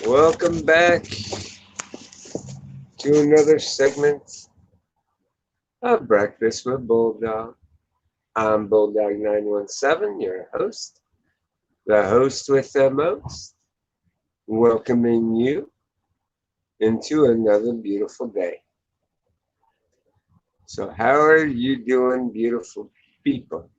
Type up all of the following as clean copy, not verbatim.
Welcome back to another segment of Breakfast with Bulldog. I'm Bulldog917, your host, the host with the most, welcoming you into another beautiful day. So, how are you doing, beautiful people?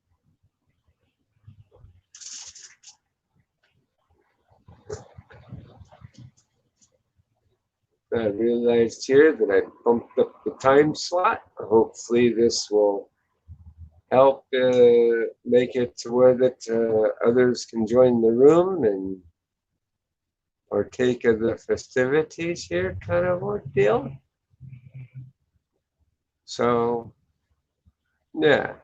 I realized here that I bumped up the time slot. Hopefully, this will help make it to where that others can join the room and partake of the festivities here, kind of ordeal. So, yeah,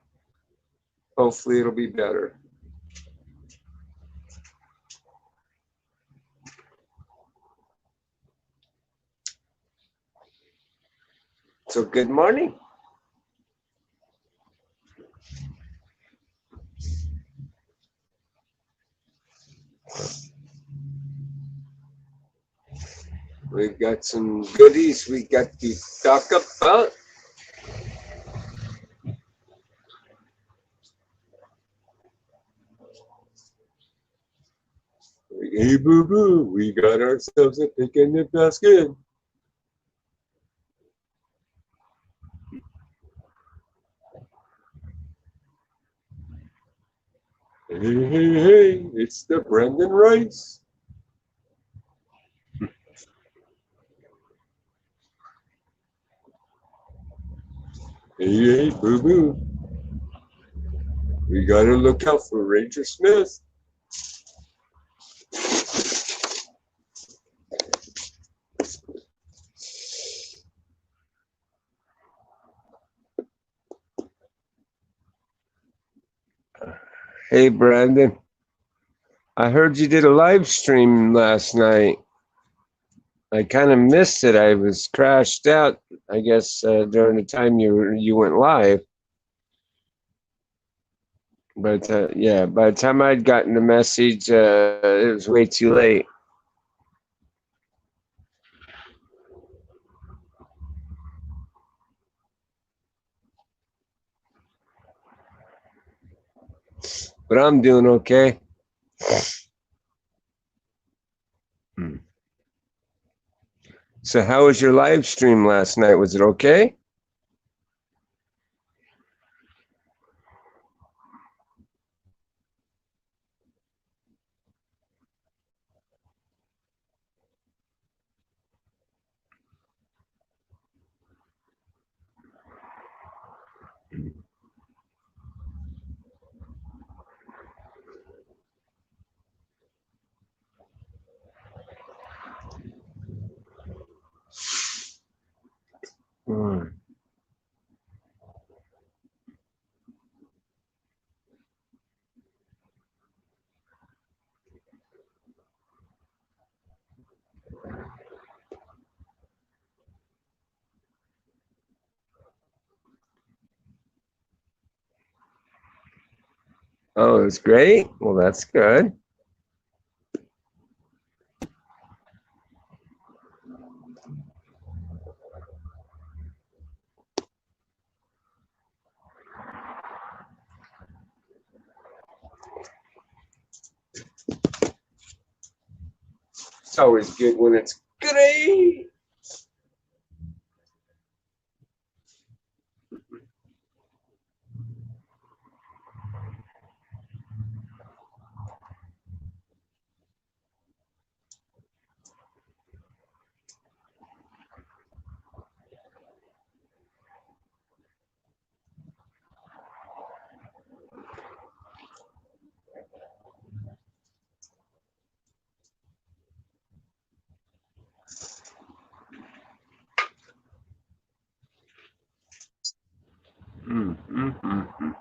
hopefully it'll be better. So, good morning. We've got some goodies we got to talk about. Hey, boo boo, we got ourselves a picnic basket. Hey, it's the Brendan Rice. Hey, boo boo. We gotta look out for Ranger Smith. Hey, Brandon. I heard you did a live stream last night. I kind of missed it. I was crashed out, I guess, during the time you went live. But yeah, by the time I'd gotten the message, it was way too late. But I'm doing okay. So, how was your live stream last night? Was it okay? Mm. Oh, it's great. Well, that's good. It's always good when it's great. Mm.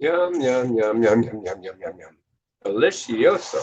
Yum, yum, yum, yum, yum, yum, yum, yum, yum. Delicioso.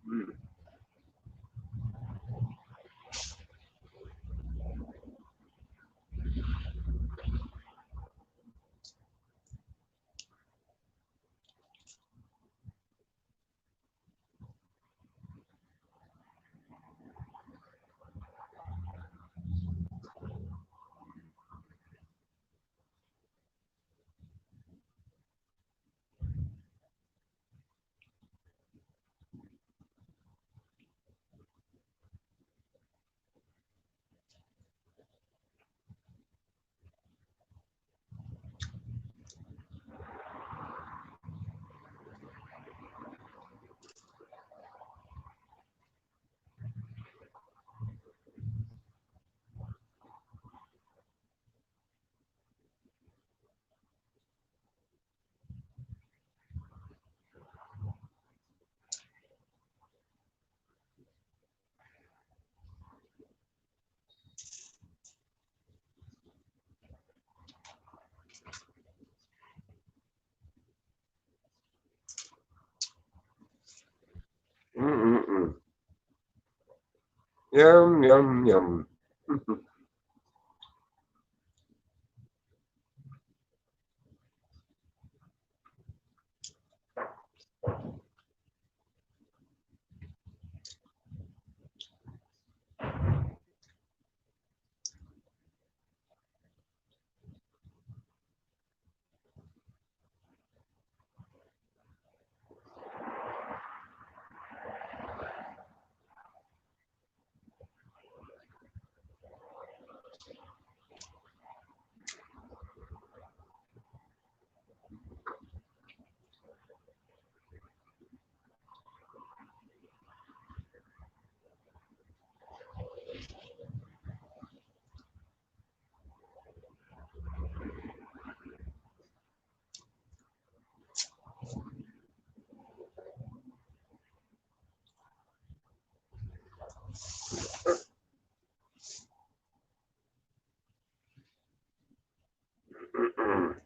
Mm. Mm-mm-mm. Yum, yum, yum. Mm-mm.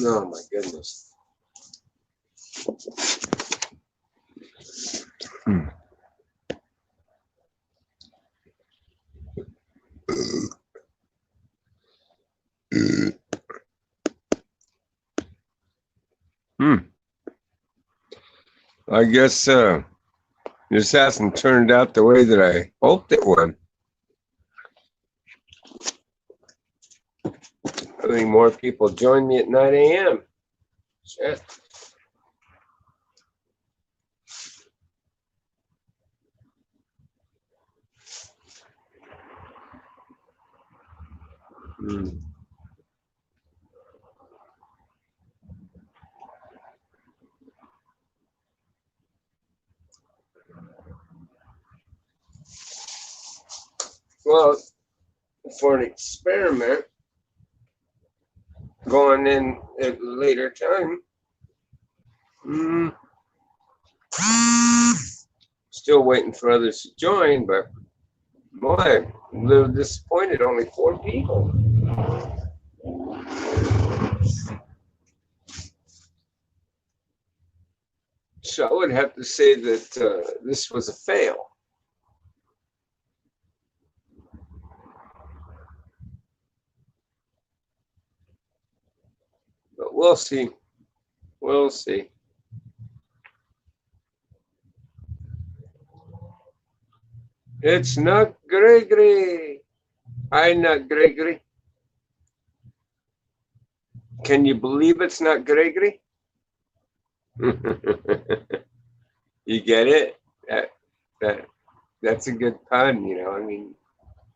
Oh my goodness. I guess this hasn't turned out the way that I hoped it would. I think more people join me at 9 a.m. Shit. Well, for an experiment going in at a later time, still waiting for others to join, but boy, I'm a little disappointed. Only 4 people. So I would have to say that this was a fail. But we'll see. We'll see. It's not Gregory. Hi, not Gregory. Can you believe it's not Gregory? You get it? That's a good pun, you know. I mean,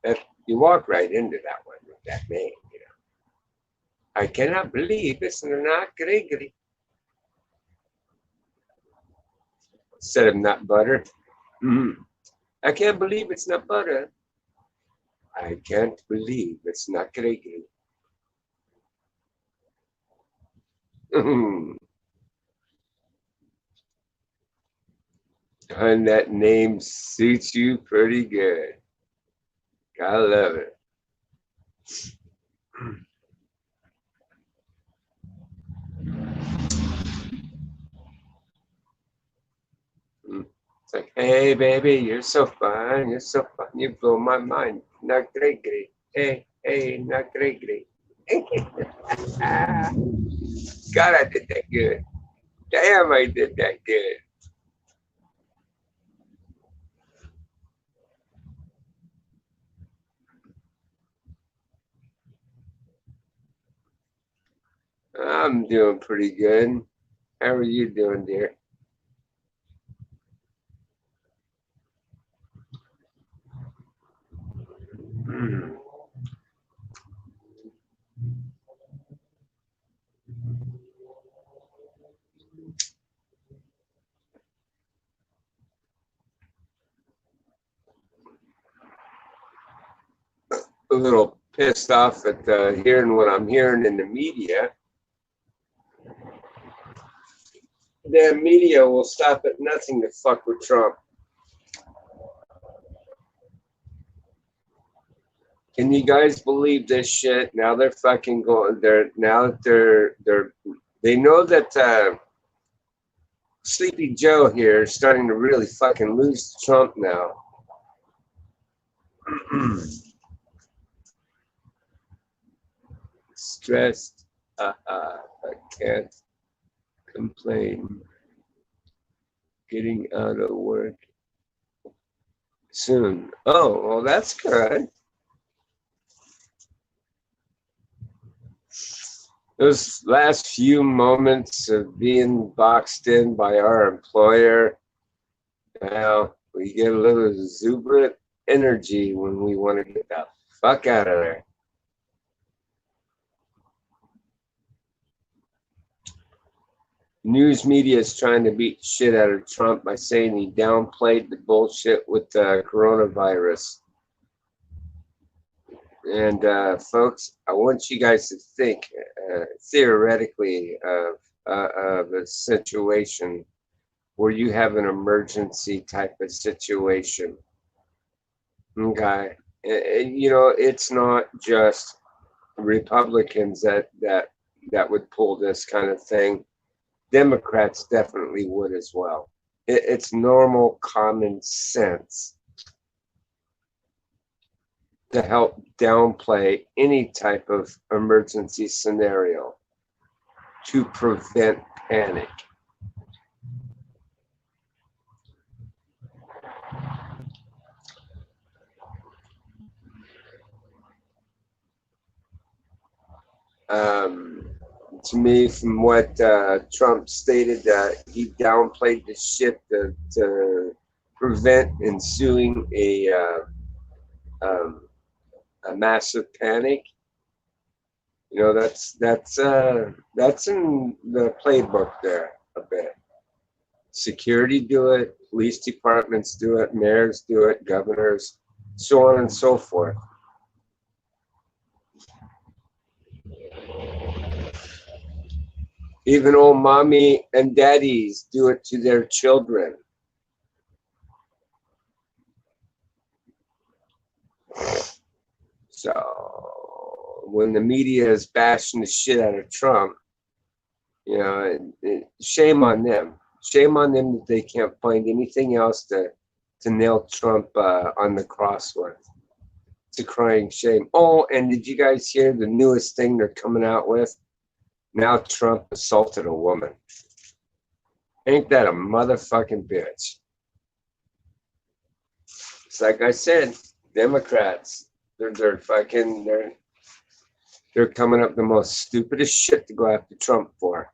that you walk right into that one with that name, you know. I cannot believe it's not Gregory. Instead of not butter. I can't believe it's not butter. I can't believe it's not Gregory. And that name suits you pretty good. I love it. It's like, hey, baby, you're so fun. You're so fun. You blow my mind. Not Gregory. Hey, not Gregory. God, I did that good. Damn, I did that good. I'm doing pretty good. How are you doing, dear? A little pissed off at hearing what I'm hearing in the media. The media will stop at nothing to fuck with Trump. Can you guys believe this shit? Now they're fucking going. They know that Sleepy Joe here is starting to really fucking lose to Trump now. Stressed. I can't complain. Getting out of work soon. Oh, well, that's good. Those last few moments of being boxed in by our employer, now we get a little exuberant energy when we want to get the fuck out of there. News media is trying to beat shit out of Trump by saying he downplayed the bullshit with the coronavirus. And folks, I want you guys to think theoretically of a situation where you have an emergency type of situation. Okay, you know, it's not just Republicans that would pull this kind of thing. Democrats definitely would as well. It's normal common sense to help downplay any type of emergency scenario to prevent panic. Um, to me, from what Trump stated, he downplayed the shit to prevent ensuing a massive panic. You know, that's in the playbook there a bit. Security do it, police departments do it, mayors do it, governors, so on and so forth. Even old mommy and daddies do it to their children. So when the media is bashing the shit out of Trump, you know, shame on them. Shame on them that they can't find anything else to nail Trump on the cross with. It's a crying shame. Oh, and did you guys hear the newest thing they're coming out with? Now Trump assaulted a woman. Ain't that a motherfucking bitch? It's like I said, Democrats, they're coming up the most stupidest shit to go after Trump for.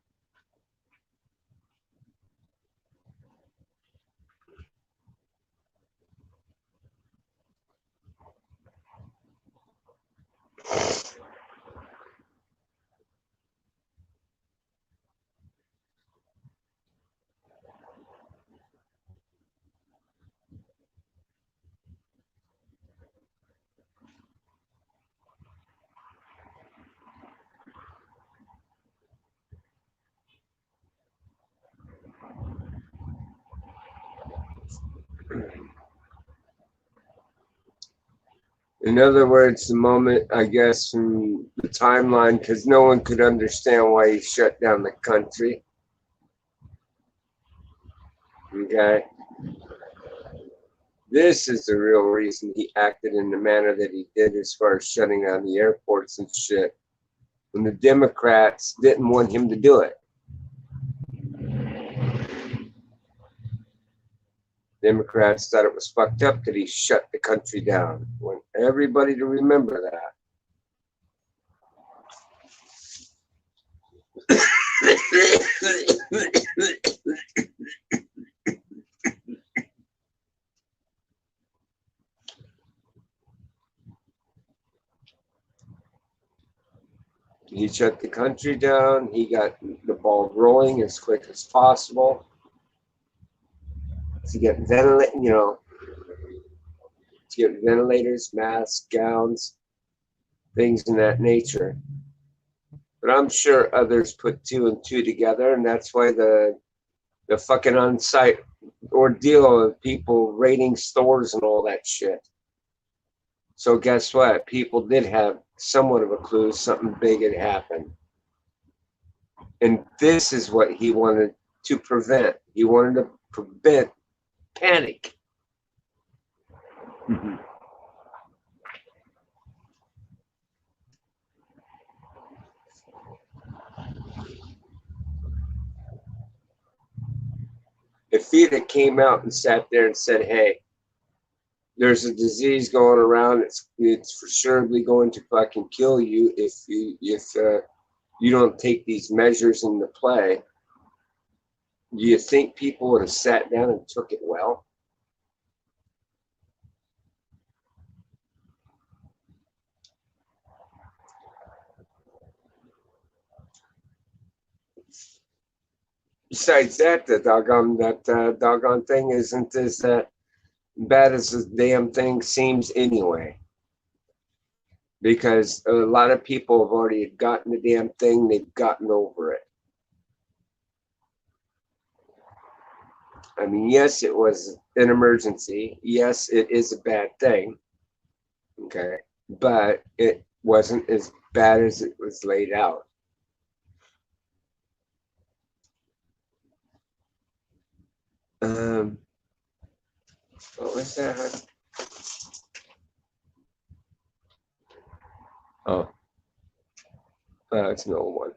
In other words, the moment, I guess, from the timeline, because no one could understand why he shut down the country. Okay? This is the real reason he acted in the manner that he did as far as shutting down the airports and shit. When the Democrats didn't want him to do it. Democrats thought it was fucked up that he shut the country down. I want everybody to remember that. He shut the country down. He got the ball rolling as quick as possible to get ventilators, masks, gowns, things in that nature. But I'm sure others put two and two together, and that's why the fucking on-site ordeal of people raiding stores and all that shit. So guess what? People did have somewhat of a clue something big had happened. And this is what he wanted to prevent. He wanted to prevent panic. If he had came out and sat there and said, hey, there's a disease going around, it's for surely going to fucking kill you if you don't take these measures into play, do you think people would have sat down and took it well? Besides that, the doggone thing isn't as bad as the damn thing seems anyway. because a lot of people have already gotten the damn thing. They've gotten over it. I mean, yes, it was an emergency. Yes, it is a bad thing. Okay. But it wasn't as bad as it was laid out. Um, what was that? Oh, it's an old one.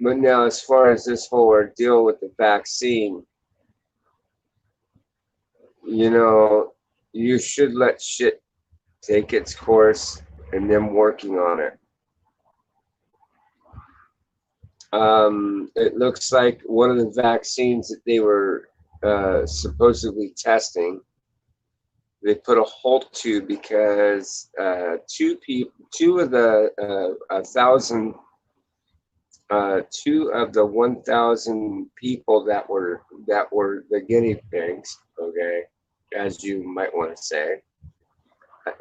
But now, as far as this whole ordeal with the vaccine, you know, you should let shit take its course and them working on it. It looks like one of the vaccines that they were supposedly testing, they put a halt to because two of the 1,000, two of the 1,000 people that were the guinea pigs, okay, as you might want to say,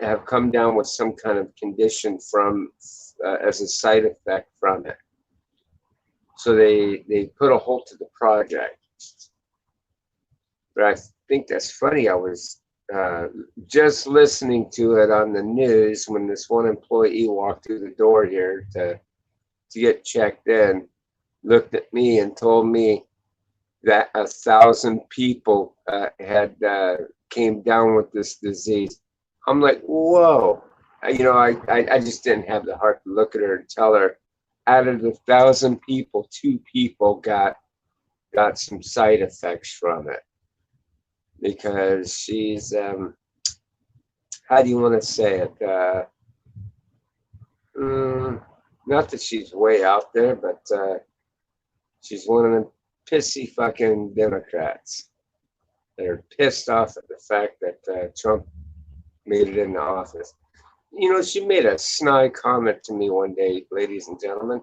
have come down with some kind of condition from as a side effect from it. So they put a halt to the project. But I think that's funny. I was just listening to it on the news when this one employee walked through the door here to get checked in, looked at me and told me that 1,000 people had came down with this disease. I'm like, whoa. I just didn't have the heart to look at her and tell her, out of the 1,000 people, 2 people got some side effects from it, because she's how do you want to say it? Not that she's way out there, but she's one of them pissy fucking Democrats that are pissed off at the fact that Trump made it into office. You know, she made a snide comment to me one day, ladies and gentlemen.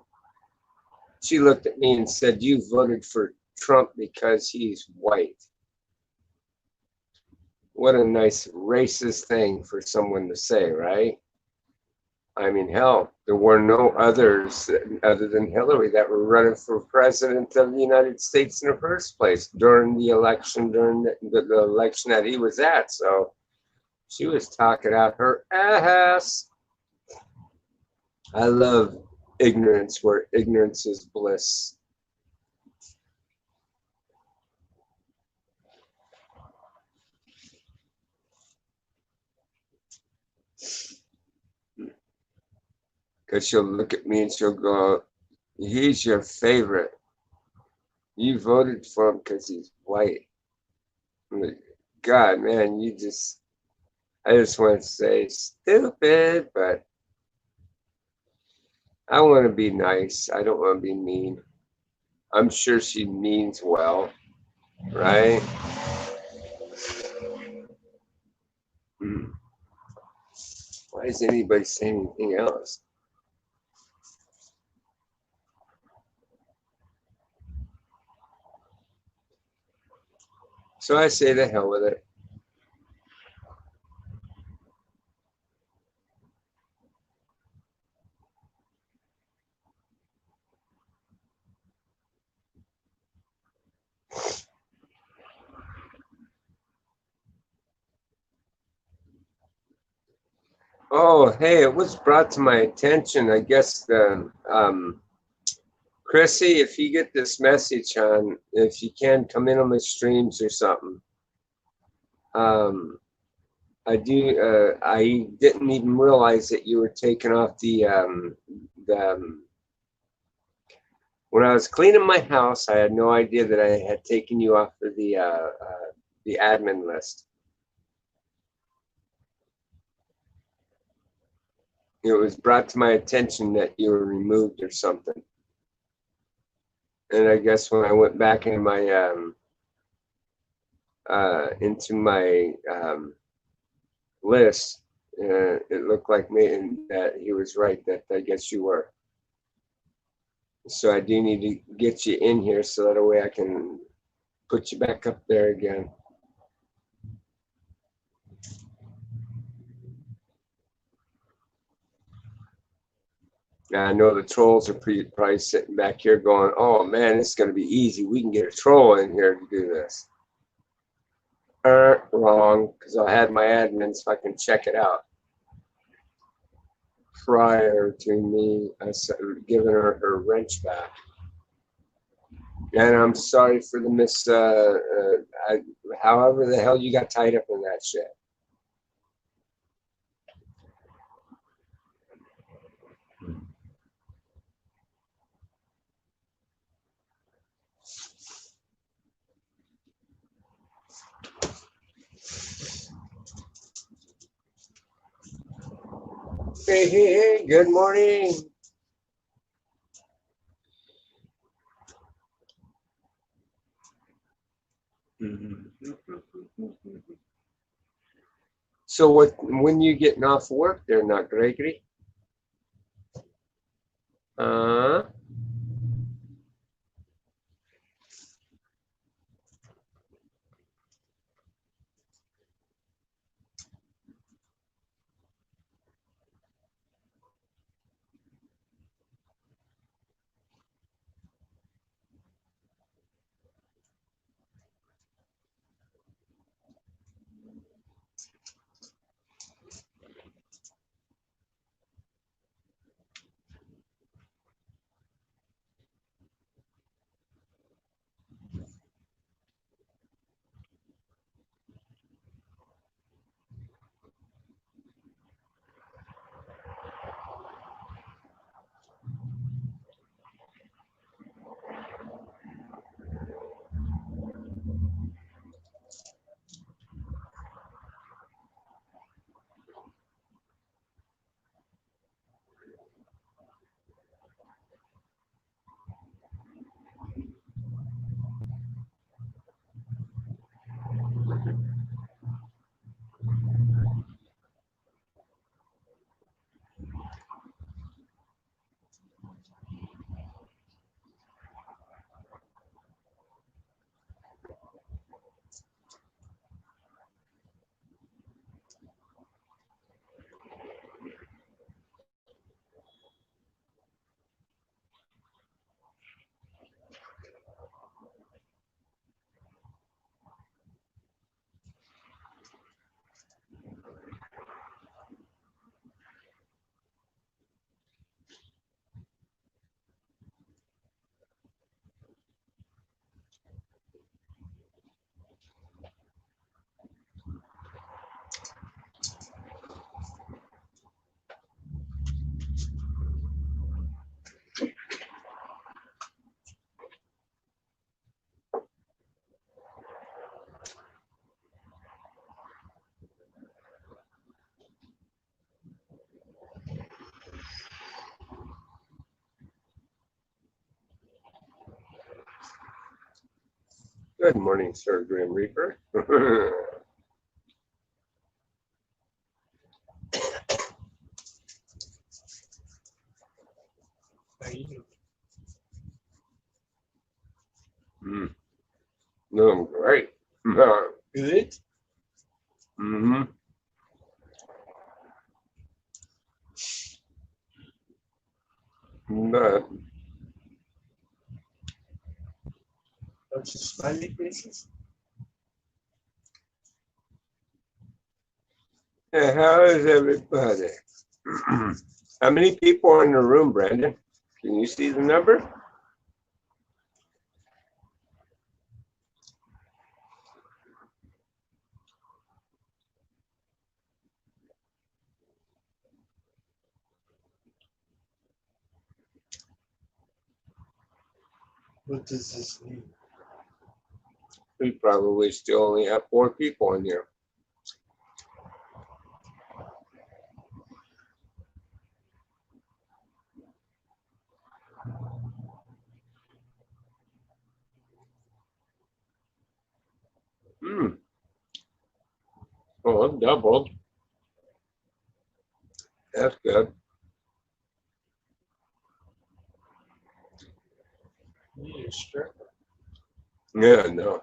She looked at me and said, "You voted for Trump because he's white." What a nice racist thing for someone to say, right? I mean, hell, there were no others other than Hillary that were running for president of the United States in the first place during the election, during the election that he was at. So she was talking out her ass. I love ignorance where ignorance is bliss. Because she'll look at me and she'll go, "He's your favorite. You voted for him because he's white." I'm like, God, man, I just want to say stupid, but I want to be nice. I don't want to be mean. I'm sure she means well, right? Why is anybody saying anything else? So I say the hell with it. Oh, hey, it was brought to my attention. I guess Chrissy, if you get this message on, if you can come in on my streams or something. I didn't even realize that you were taking off when I was cleaning my house, I had no idea that I had taken you off of the admin list. It was brought to my attention that you were removed or something. And I guess when I went back into my list, it looked like me and that he was right, that I guess you were. So I do need to get you in here so that way I can put you back up there again. I know the trolls are probably sitting back here going, oh man, it's going to be easy. We can get a troll in here to do this. Wrong, because I had my admin so I can check it out prior to me giving her her wrench back. And I'm sorry for the however the hell you got tied up in that shit. Hey, hey, hey, good morning. So when you getting off work there, not Gregory? Uh, good morning, Sir Grim Reaper. No, I'm great. Good. Mm-hmm. But bunch of smiley faces. Yeah, how is everybody? How many people are in the room, Brandon? Can you see the number? What does this mean? We probably still only have 4 people in here. Hmm. Oh, I'm doubled. That's good. Yeah, no.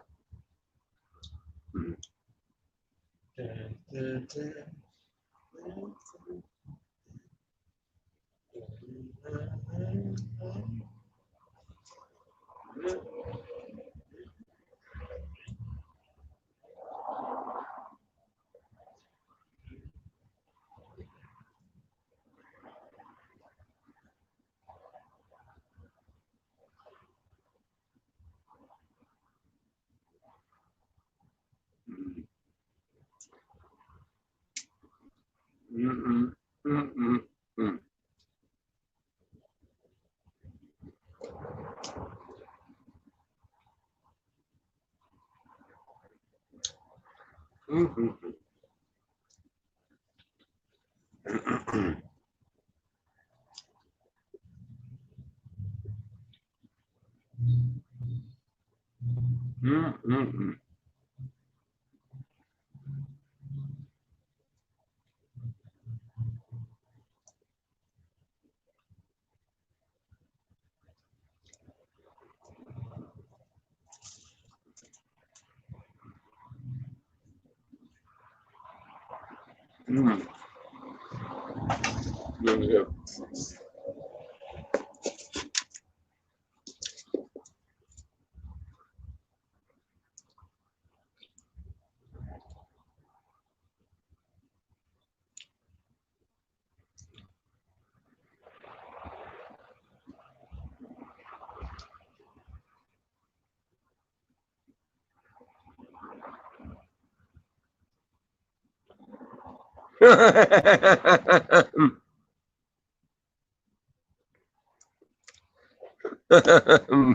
Mm-mm, mm-mm, mm. Mm-mm, mm-mm. Mm-mm. Mm. Really good.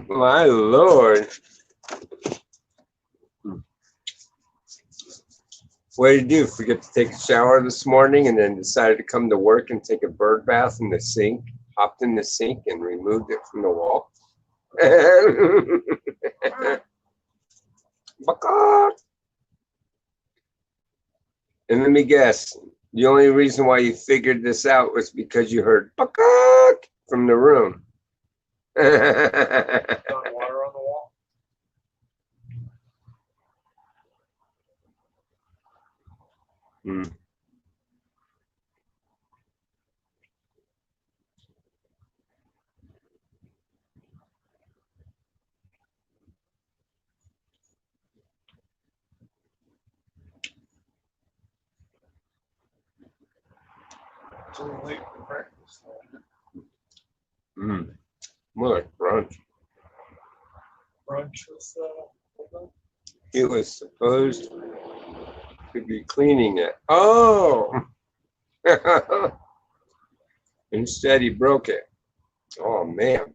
My Lord. What did you do? Forget to take a shower this morning and then decided to come to work and take a bird bath in the sink? Hopped in the sink and removed it from the wall? And let me guess, the only reason why you figured this out was because you heard from the room. Water on the wall. Hmm. It's a little late for breakfast. Mm. More like brunch. Brunch with bulldog. He was supposed to be cleaning it. Oh! Instead, he broke it. Oh, man.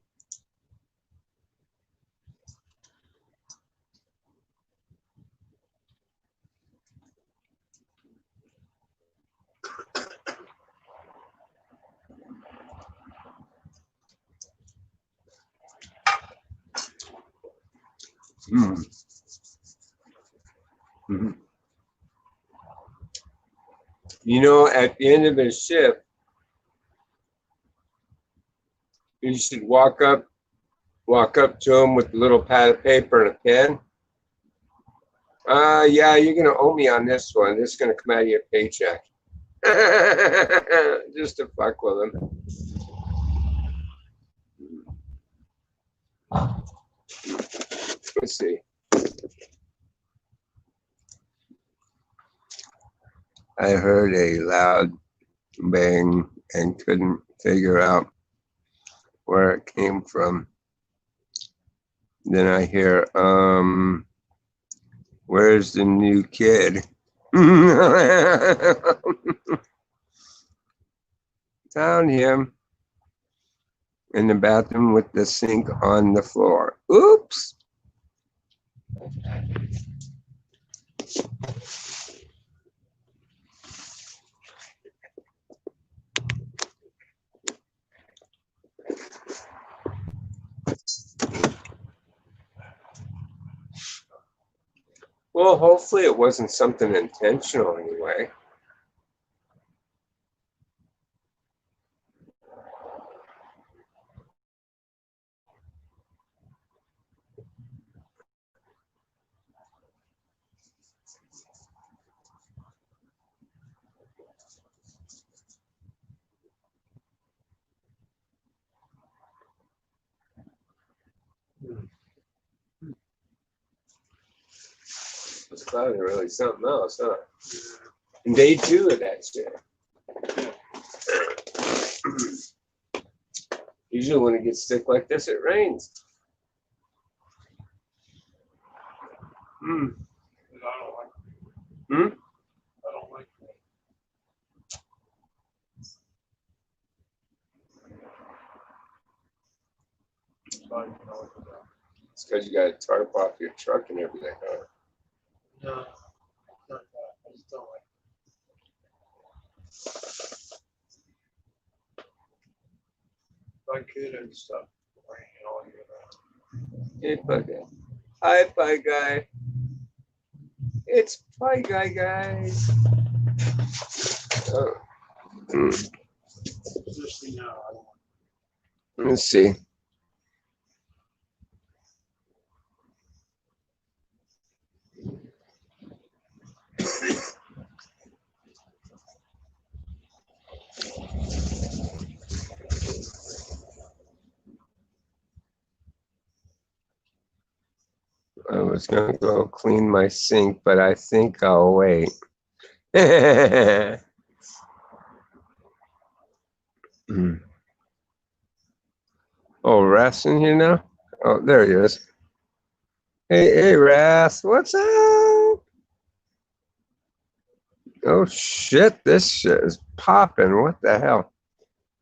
Mm. Mhm. You know, at the end of his shift, you should walk up to him with a little pad of paper and a pen. Yeah, you're gonna owe me on this one. This is gonna come out of your paycheck. Just to fuck with him. Let's see. I heard a loud bang and couldn't figure out where it came from. Then I hear, where's the new kid? Found him in the bathroom with the sink on the floor. Oops. Well, hopefully it wasn't something intentional anyway. thought it was really something else, huh? And day 2 of that shit. Usually when it gets thick like this, it rains. Hmm. I don't like Hmm? I don't like that. So I don't know what to do. It's because you got to tarp off your truck and everything, huh? No, not that. I just don't like it. If I could, I'd stop raining all year round. Hey, Pie Guy. Hi, Pie Guy. It's Pie Guy, guys. Oh. Especially now, I don't want Let's see. I was going to go clean my sink, but I think I'll wait. Oh, Wrath's in here now? Oh, there he is. Hey, Wrath, what's up? Oh, shit, this shit is popping. What the hell?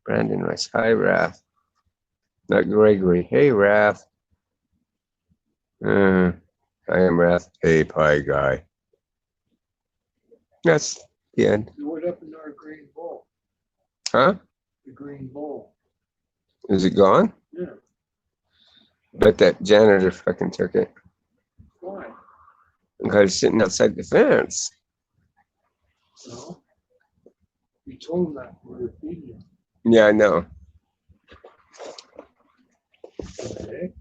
Brandon Rice, hi, Wrath. Not Gregory. Hey, Wrath. I am Wrath. Hey, Pie Guy. That's the end. What happened to our green bowl? Huh? The green bowl. Is it gone? Yeah. Bet that janitor fucking took it. Why? Because it's sitting outside the fence. No. You told him that we were feeding him. Yeah, I know. Okay.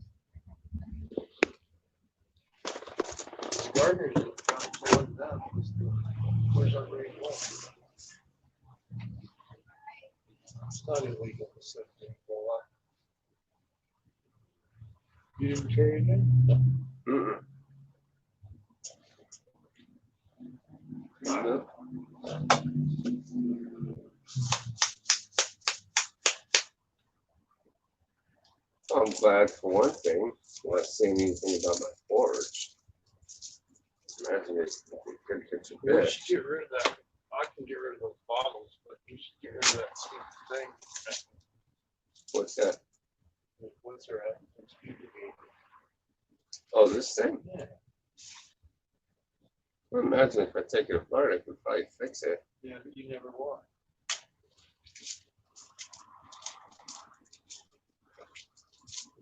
Gardeners have found someone down. Where's our green bowl? It's not illegal to set green bowl up. You didn't carry it in? Mm-mm. No. I'm glad for one thing. I'm not saying anything about my porch. Imagine it's a good kitchen We bed. should get rid of that. I can get rid of those bottles, but you should get rid of that stupid thing. What's that? What's her at? It's beauty. Oh, this thing? Yeah. Well, imagine if I take it apart, I could probably fix it. Yeah, but you never want.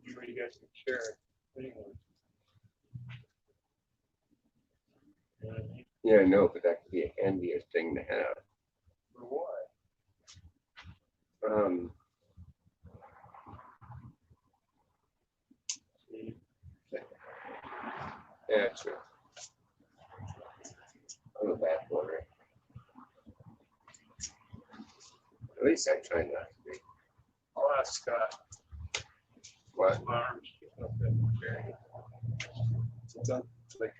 You guys can share it anyway. You know what I mean? Yeah, I know, but that could be a handier thing to have. For what? See? Yeah, true. I'm a bad boarder. At least I try not to be. I'll ask Scott. What? My arms keep up there. Very good. Like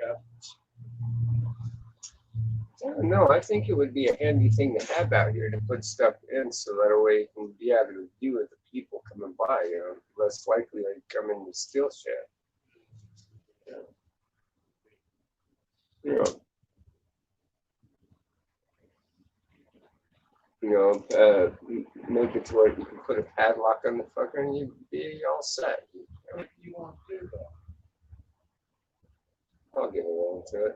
No, I think it would be a handy thing to have out here to put stuff in so that way you can be able to view with the people coming by, you know, less likely they come in and steal shit. Yeah. Make it to where you can put a padlock on the fucker and you'd be all set. what do you want to do though? I'll get around to it.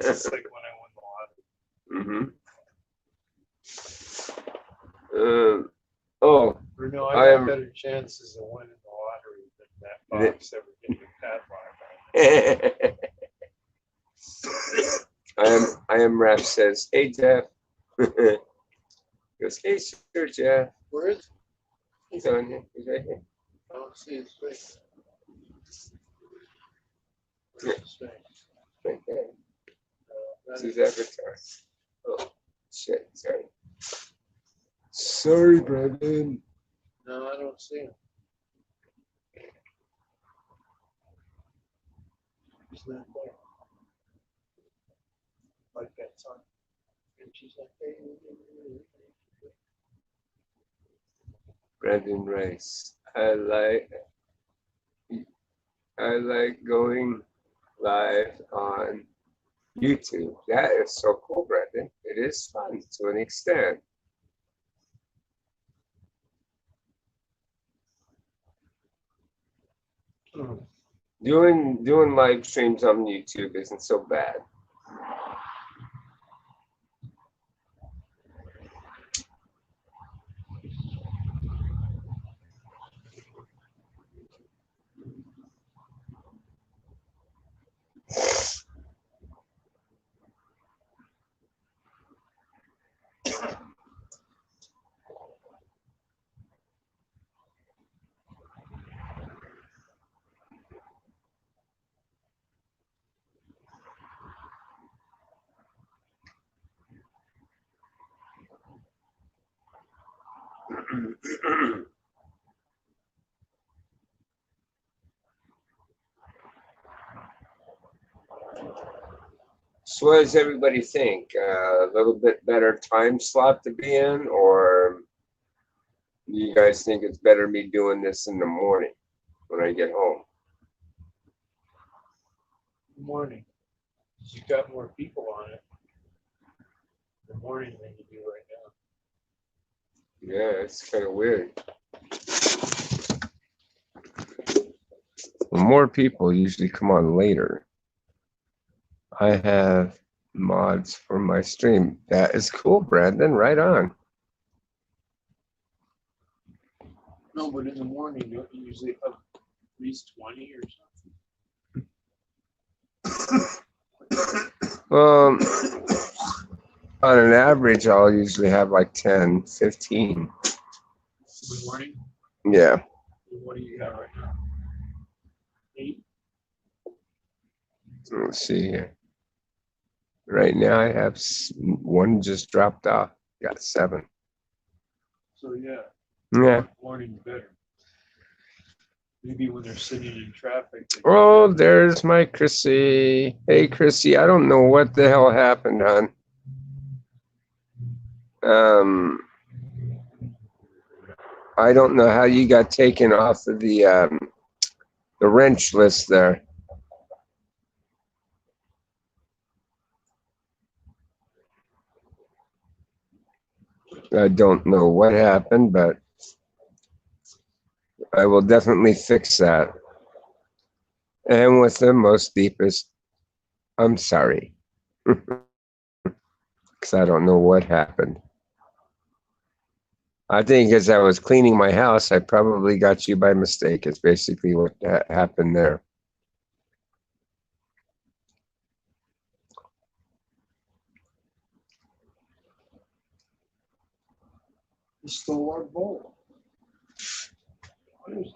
It's like when I won the lottery. Oh, Or no, I I have am- better chances of winning the lottery than that box ever getting a padlock. I am Rap says, hey Jeff. He goes, hey sir Jeff. Where is it? He's on here. He's right here. I don't see his face. Yeah. Where's his face? Right there. That It's his is- avatar. Oh shit, sorry. Sorry, Brendan. No, I don't see him. She's not there. Like that song. And she's like, hey. Brandon Rice. I like going live on YouTube. That is so cool, Brandon. It is fun to an extent. Doing live streams on YouTube isn't so bad. So what does everybody think? A little bit better time slot to be in, or do you guys think it's better me doing this in the morning when I get home? Morning. You got more people on it. The morning than you do right now. Yeah, it's kind of weird. More people usually come on later. I have mods for my stream. That is cool, Brandon. Right on. No, but in the morning, you usually have at least 20 or something. On an average, I'll usually have like 10, 15. In the morning? Yeah. What do you got right now? 8? Let's see here. Right now, I have one just dropped off. Got 7. So yeah. Yeah. Morning's better. Maybe when they're sitting in traffic. Oh, there's my Chrissy. Hey, Chrissy, I don't know what the hell happened, hon. I don't know how you got taken off of the wrench list there. I don't know what happened, but I will definitely fix that. And with the most deepest, I'm sorry. Because I don't know what happened. I think as I was cleaning my house, I probably got you by mistake. It's basically what happened there. You stole our bowl. What is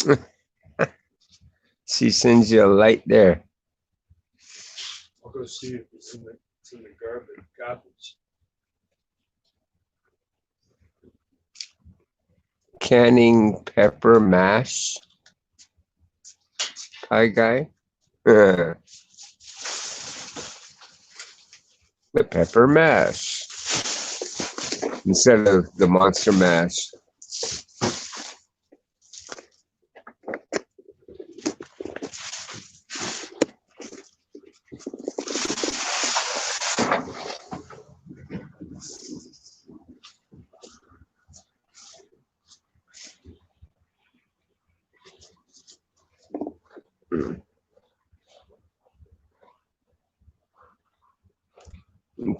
that? She sends you a light there. I'll go see if it's in the garbage. Canning pepper mash. Hi, guy. The pepper mash instead of the monster mash.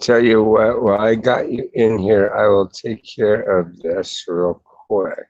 Tell you what, while I got you in here, I will take care of this real quick.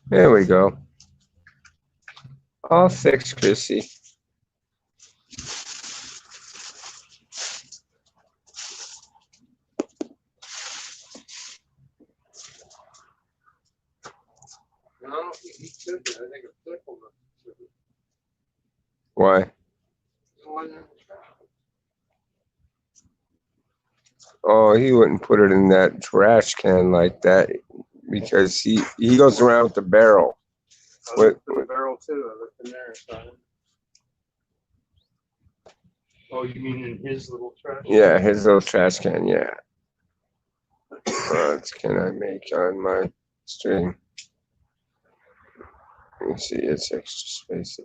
There we go. All fixed, Chrissy. No, I don't think he took it. I think a pickle took it. Why? It wasn't in the trash. Oh, he wouldn't put it in that trash can like that because he goes around with the barrel. I looked in the barrel too. I looked in there. So oh, you mean in his little trash? Yeah, his little trash can. Yeah. What can I make on my string? Let me see. It's extra space.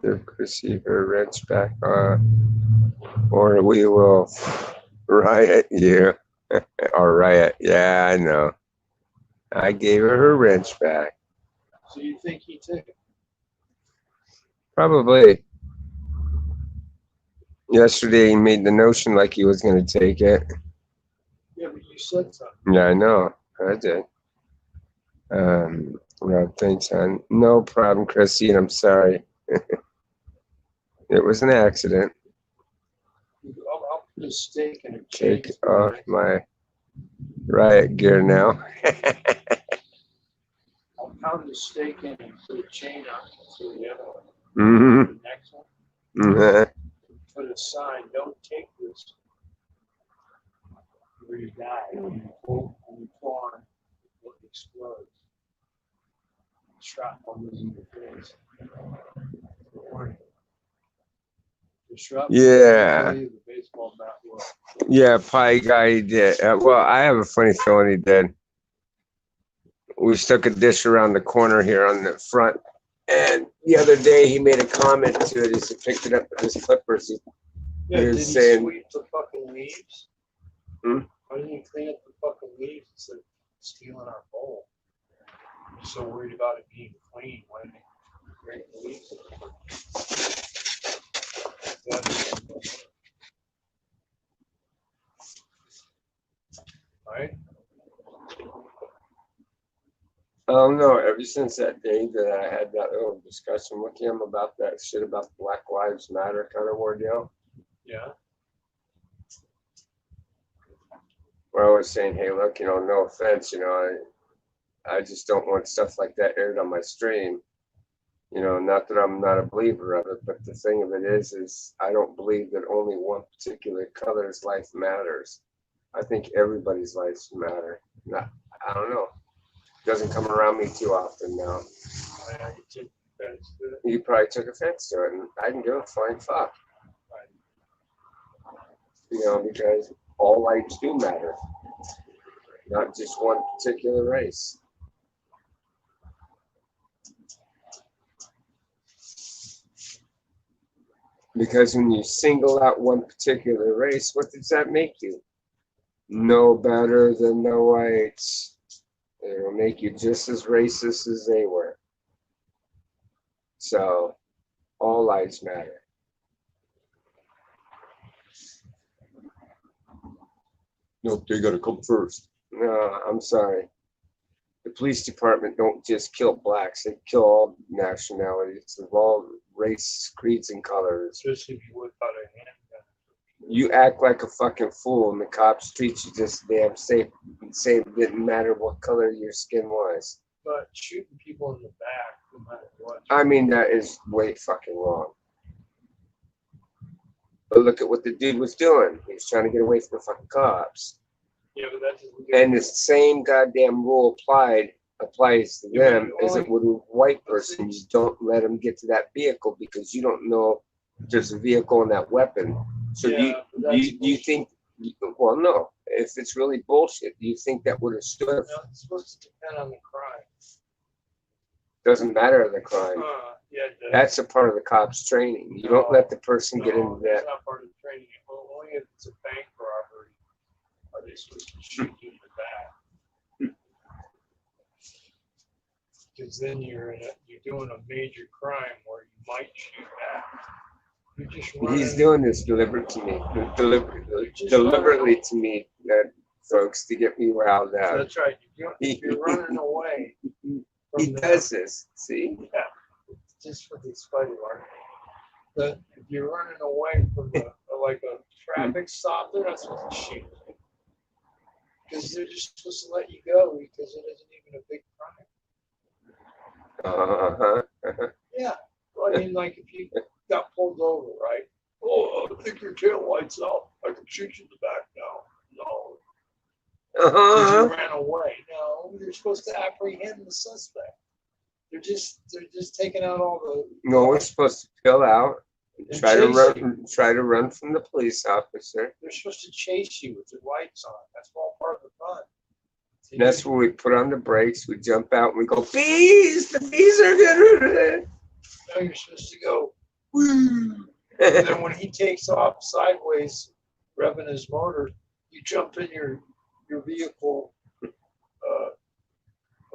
Give Chrissy her wrench back on, or we will riot you. Or riot. Yeah, I know. I gave her wrench back. So you think he took it? Probably. Yesterday he made the notion like he was going to take it. Yeah, but you said something. Yeah, I know. I did. Rob, thanks, hon. No problem, Chrissy, and I'm sorry. It was an accident. I'll put a steak in a Take cake. off my riot gear now. I'll pound the steak in and put a chain on it. So the other one. Mm-hmm. The next one. Mm-hmm. Put a sign, don't take this. Where you die. When you pull on, it explodes. Shrapnel goes in your face. Warning. The shrapnel Yeah. will kill you, the baseball bat will. Yeah, pie guy did. Well, I have a funny feeling he did. We stuck a dish around the corner here on the front, and the other day he made a comment to it. He picked it up with his clippers. Yeah, He did was he saying- sweep the fucking leaves? Hmm? Why didn't he clean up the fucking leaves instead of stealing our bowl? You're so worried about it being clean. Why didn't he break the leaves? Right? I don't know. Ever since that day that I had that little discussion with him about that shit about the Black Lives Matter kind of ordeal, Yeah. where I was saying, hey, look, no offense, I just don't want stuff like that aired on my stream. Not that I'm not a believer of it, but the thing of it is I don't believe that only one particular color's life matters. I think everybody's lives matter. I don't know. Doesn't come around me too often now. You probably took offense to it, and I can give a flying fuck. Because all lives do matter, not just one particular race. Because when you single out one particular race, what does that make you? No better than the whites. It'll make you just as racist as they were. So, all lives matter. No, they gotta come first. No, I'm sorry. The police department don't just kill blacks, they kill all nationalities of all race, creeds, and colors. Especially if you whip out a handgun. You act like a fucking fool, and the cops treat you just damn safe and say it didn't matter what color your skin was. But shooting people in the back, no matter what. I mean, that is way fucking wrong. But look at what the dude was doing. He was trying to get away from the fucking cops. Yeah, but that doesn't get And the same goddamn rule applies to them as it would a white person. You don't let them get to that vehicle because you don't know if there's a vehicle and that weapon. So you think, well, no. If it's really bullshit, do you think that would have stood? No, it's supposed to depend on the crime. Doesn't matter the crime. Yeah, it does. That's a part of the cops' training. You don't let the person get into that. That's not part of the training. Well, only if it's a bank robbery are they supposed to shoot you in the back. Because then you're doing a major crime where you might shoot back. You're just He's doing this deliberately to me. That folks, to get me riled out. That's right. If you're running away, He does this. See? yeah, just for this funny part. But if you're running away from like a traffic stop, they're not supposed to shoot you. Because they're just supposed to let you go because it isn't even a big crime. Yeah. Well, I mean, like if you got pulled over, right? Oh, I think your tail lights out. I can shoot you in the back now. No. Because you ran away. No, you're supposed to apprehend the suspect. They're just taking out all the. No, we're supposed to peel out. And Try to chase run from the police officer. They're supposed to chase you with the lights on. That's all part of the fun. See, That's where we put on the brakes. We jump out and we go, bees! The bees are good. now you're supposed to go, woo! And then when he takes off sideways, revving his motor, you jump in your vehicle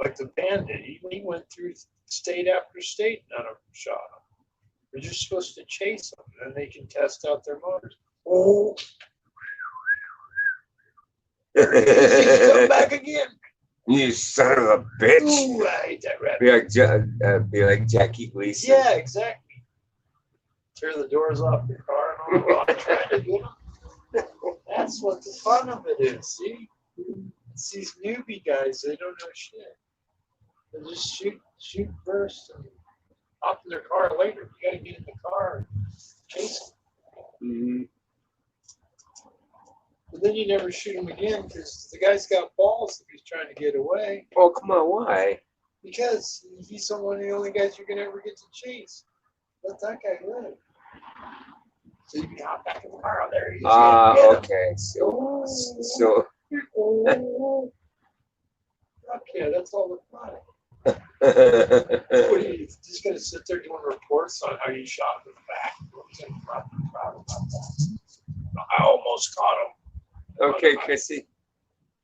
like the bandit. He went through state after state, none of them shot him. They're just supposed to chase them, and then they can test out their motors. Oh, there he is. He's come back again. You son of a bitch. Ooh, I hate that rabbit. Be like Jackie Gleason. Yeah, exactly. Tear the doors off your car and all. I'm trying to get them. That's what the fun of it is. See, it's these newbie guys. They don't know shit. They just shoot first and hop in their car later. You got to get in the car and chase them. Mm-hmm. But then you never shoot him again because the guy's got balls if he's trying to get away. Oh, come on, why? Because he's one of the only guys you're going to ever get to chase. Let that guy live. So you can hop back in the car. Oh, there he is. Okay. So. Okay, that's all the fun. What are you just going to sit there doing reports on how you shot in the back? I'm proud about that. I almost caught him. Okay, Chrissy.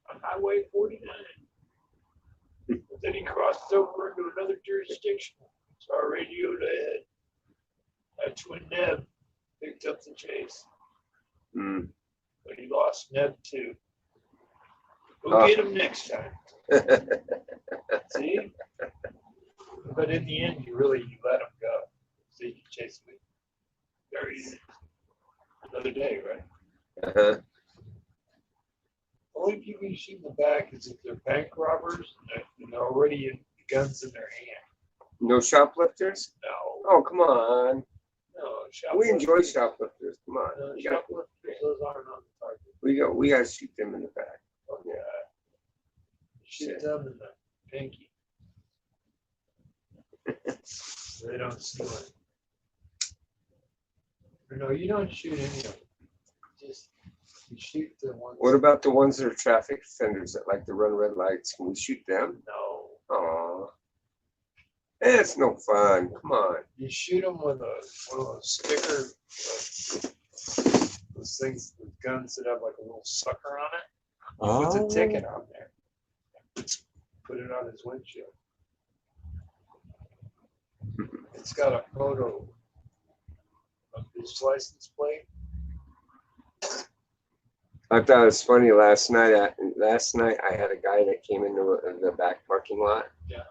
On Highway 49. But then he crossed over into another jurisdiction. Saw a radio ahead. That's when Neb picked up the chase. Mm. But he lost Neb too. We'll get him next time. See? But in the end, you let him go. So you can chase him. There he is. Another day, right? Uh-huh. Only people you shoot in the back is if they're bank robbers and they're already in guns in their hand. No shoplifters? No. Oh, come on. No, We enjoy shoplifters. Come on. No, shoplifters, those aren't on the target. We got to shoot them in the back. Oh, yeah. Shoot them in the pinky. They don't steal it. No, you don't shoot any of them. Just you shoot the ones. What about the ones that are traffic offenders that like to run red lights? Can we shoot them? No. Aw. It's no fun. Come on. You shoot them with one of those sticker, those things, with guns that have like a little sucker on it. Put the ticket on there. Put it on his windshield. It's got a photo of his license plate. I thought it was funny last night. I had a guy that came into the back parking lot. Yeah.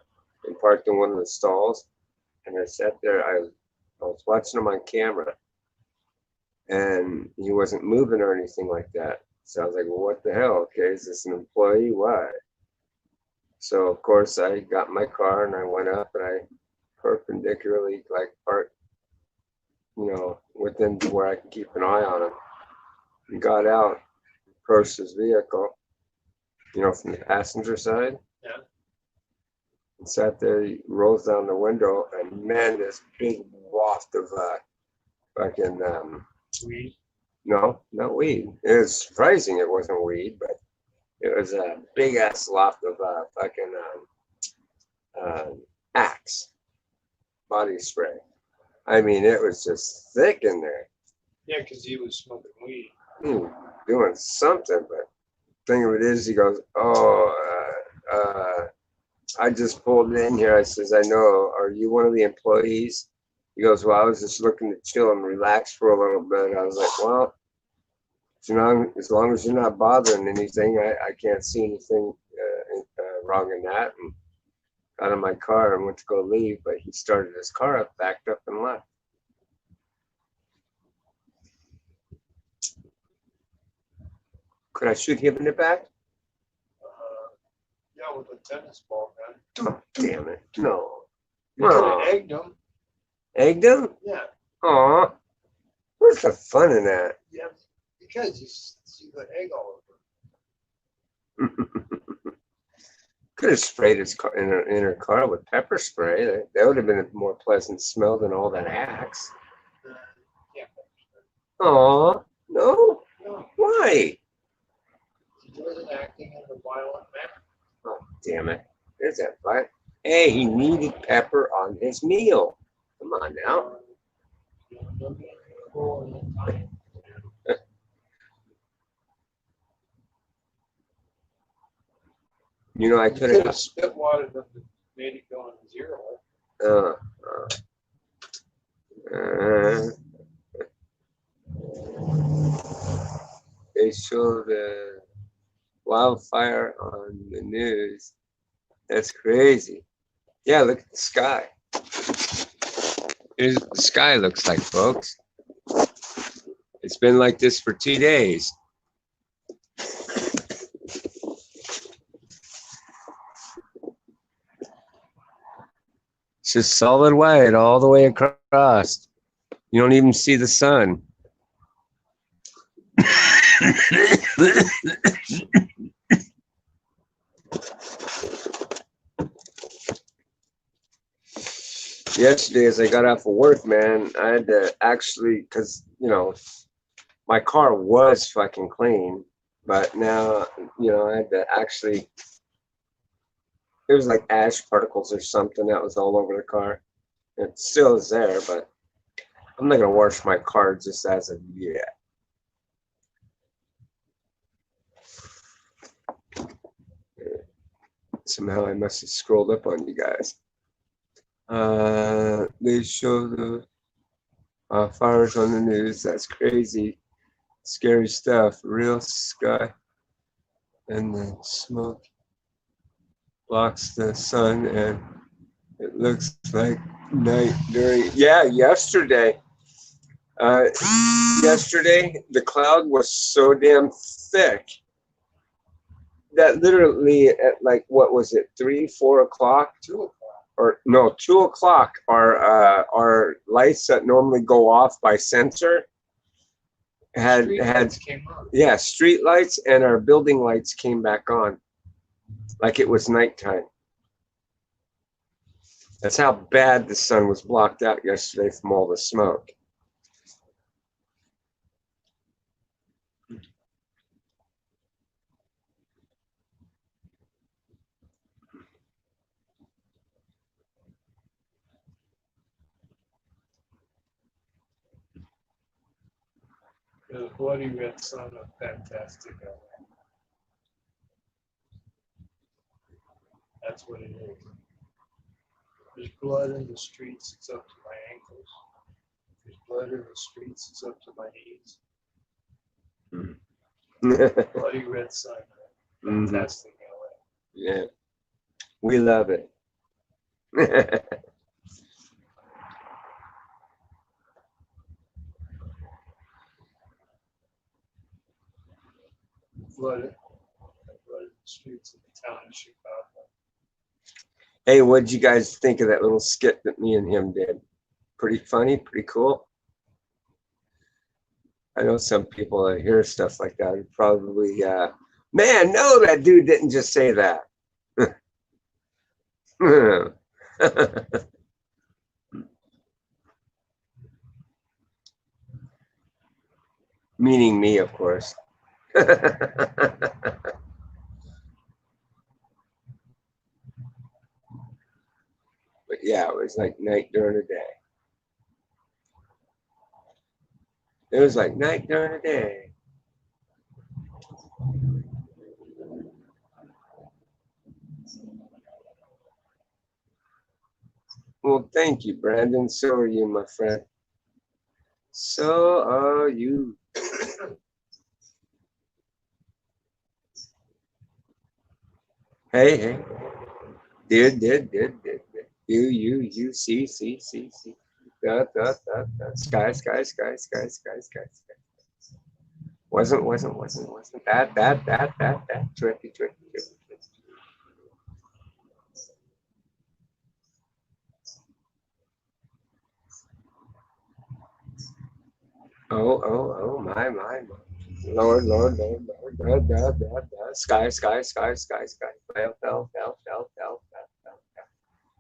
And parked in one of the stalls, and I sat there. I was watching him on camera, and he wasn't moving or anything like that. So I was like, "Well, what the hell? Okay, is this an employee? Why?" So of course I got in my car and I went up and I perpendicularly parked, within where I can keep an eye on him. And got out, approached his vehicle, from the passenger side. Yeah. And sat there, he rolls down the window, and man, this big waft of fucking Weed? No, not weed. It was surprising it wasn't weed, but it was a big ass loft of fucking Axe body spray. I mean, it was just thick in there. Yeah, because he was smoking weed. Doing something, but the thing of it is, he goes, I just pulled in here. I says, I know. Are you one of the employees? He goes, well, I was just looking to chill and relax for a little bit. I was like, well, As long as you're not bothering anything, I can't see anything wrong in that. And got in my car and went to go leave, but he started his car up, backed up, and left. Could I shoot him in the back? Yeah, with a tennis ball, man. Oh, damn it. No. You could Aw. have egged him. Egged him? Yeah. Aw. Where's the fun in that? Yeah. Because you see the egg all Could have sprayed his car in her car with pepper spray. That would have been a more pleasant smell than all that axe. over. Yeah. Aw. No? No. Why? He wasn't acting in a violent manner. Oh, damn it. There's that fight. Hey, he needed pepper on his meal. Come on now. You know, I You could could have have. spit watered them and made it go on zero. Uh, they show the wildfire on the news. That's crazy. Yeah, look at the sky. Here's what the sky looks like, folks. It's been like this for 2 days. It's just solid white all the way across. You don't even see the sun. Yesterday, as I got off of work, man, I had to actually, because, my car was fucking clean, but now, I had to actually, it was like ash particles or something that was all over the car. It still is there, but I'm not going to wash my car just as of yet. Somehow I must have scrolled up on you guys. They show the fires on the news. That's crazy. Scary stuff. Real sky. And the smoke blocks the sun, and it looks like night during. Yeah, yesterday. Yesterday, the cloud was so damn thick that literally at like, what was it, 3, 4 o'clock? 2 o'clock. Or no, 2 o'clock, our lights that normally go off by sensor had Came on. Yeah, street lights and our building lights came back on like it was nighttime. That's how bad the sun was blocked out yesterday from all the smoke. The bloody red sun of fantastic LA. That's what it is. There's blood in the streets, it's up to my ankles. There's blood in the streets, it's up to my knees. Bloody red sun of fantastic LA. Yeah, we love it. Blood in the streets of the town of Chicago. Hey, what did you guys think of that little skit that me and him did? Pretty funny, pretty cool. I know some people that hear stuff like that would probably, man, no, that dude didn't just say that. Meaning me, of course. But yeah, it was like night during the day. It was like night during the day. Well, thank you, Brandon. So are you, my friend. So are you. Hey, hey. Did. You, see. Dot. Sky. Wasn't. That. Tricky. Oh, my. Lord. Sky. Fell.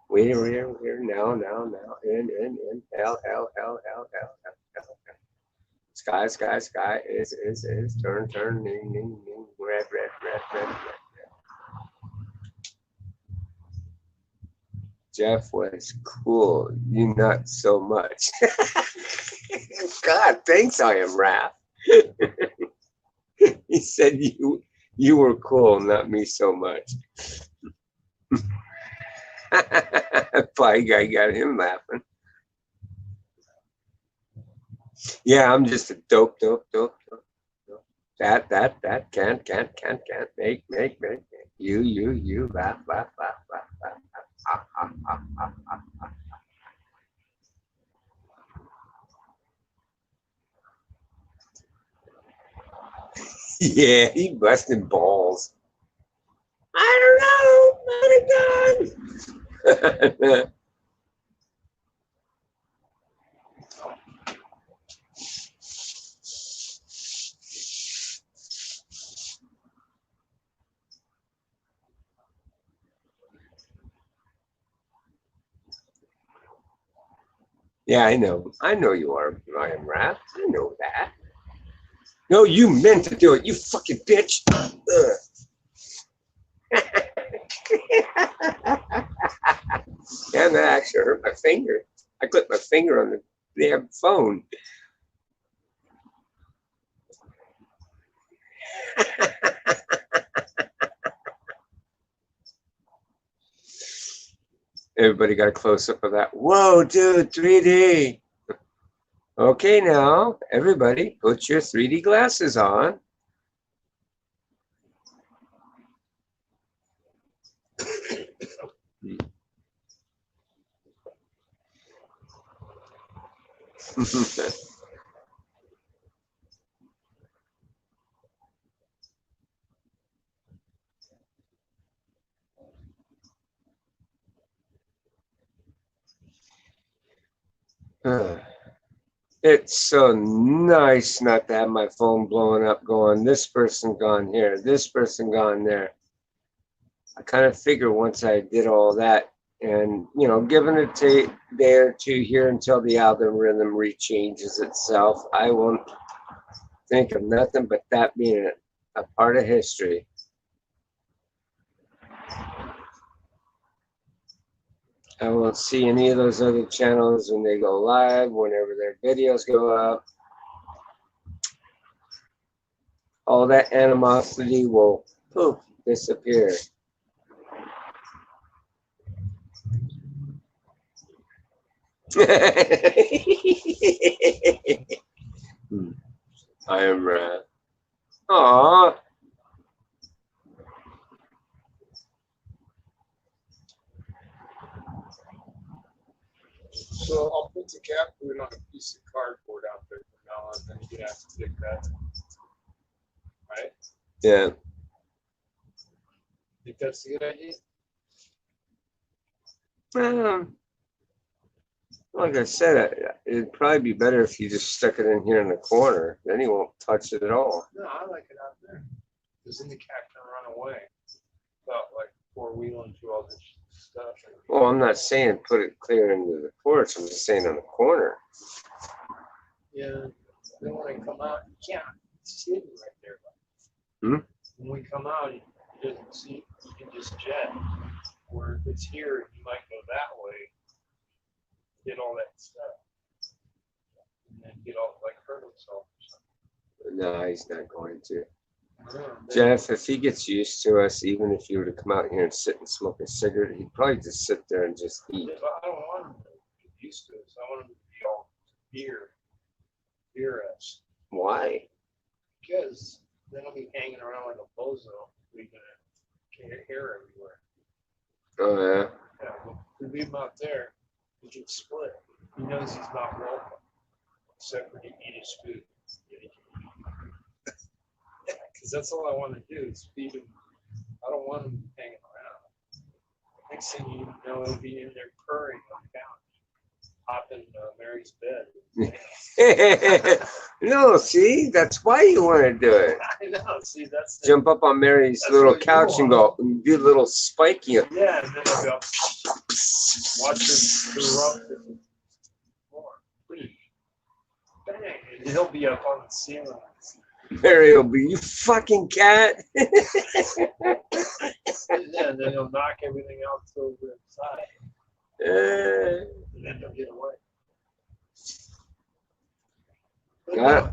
We're now. In. L. Sky. Is. Turn. Ning. Red. Jeff was cool. You not so much. God, thanks, I am Raph. He said you were cool, not me so much. Pie guy got him laughing. Yeah, I'm just a dope. That can't make. You laugh. Ah, ah, ah. Yeah, he busting balls. I don't know, not a gun. Yeah, I know. I know you are. I am wrapped. I know that. No, you meant to do it. You fucking bitch. And that actually hurt my finger. I clipped my finger on the damn phone. Everybody got a close up of that. Whoa, dude, 3D. Okay, now, everybody, put your 3D glasses on. It's so nice not to have my phone blowing up going, this person gone here, this person gone there. I kind of figure once I did all that and, given it a day or two here until the algorithm rechanges itself, I won't think of nothing but that being a part of history. I won't see any of those other channels when they go live, whenever their videos go up. All that animosity will poof, disappear. I am right. Aww. So I'll put the cat food on a piece of cardboard out there from now on, then you have to pick that. Right? Yeah. Think that's a good idea? Like I said, it'd probably be better if you just stuck it in here in the corner. Then he won't touch it at all. No, I like it out there. Because then the cat can run away without like four-wheeling through all this stuff. Well, I'm not saying put it clear into the porch. I'm just saying on the corner. Yeah. Then when I come out, you can't. It's hidden right there. Hmm? When we come out, you doesn't see. You can just jet. Where if it's here, you might go that way, get all that stuff, and then get all like hurt himself or something. No, he's not going to. Yeah, Jeff, if he gets used to us, even if you were to come out here and sit and smoke a cigarette, he'd probably just sit there and just eat. I don't want him to get used to it. So I want him to be all fear us. Why? Because then I'll be hanging around like a bozo, leaving hair everywhere. Oh, yeah. Yeah, we leave him out there, he gets split. He knows he's not welcome, except for to eat his food. Because that's all I want to do is feed him. I don't want him hanging around. Next thing you know, he'll be in there purring on the couch, hopping Mary's bed. No, see, that's why you want to do it. I know. See, that's the, Jump up on Mary's little couch and go and do a little spiky. yeah, and then he'll go watch her erupt the floor. Please. Bang. And he'll be up on the ceiling. Mary will be, you fucking cat. Yeah, and then he'll knock everything else over inside. And then he'll get away.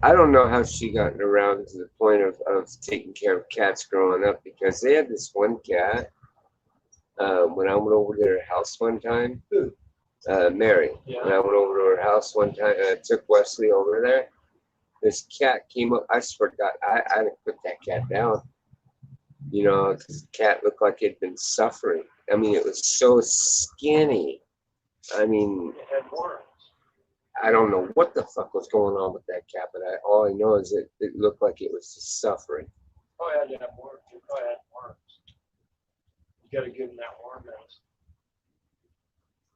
I don't know how she got around to the point of taking care of cats growing up, because they had this one cat when I went over to her house one time. Mary. Yeah. When I went over to her house one time, I took Wesley over there. This cat came up. I swear to God, I didn't put that cat down. You know, because the cat looked like it'd been suffering. I mean, it was so skinny. I mean, It had worms. I don't know what the fuck was going on with that cat, but all I know is it looked like it was just suffering. Oh, it had to have worms. It probably had worms. You got to give them that worm medicine.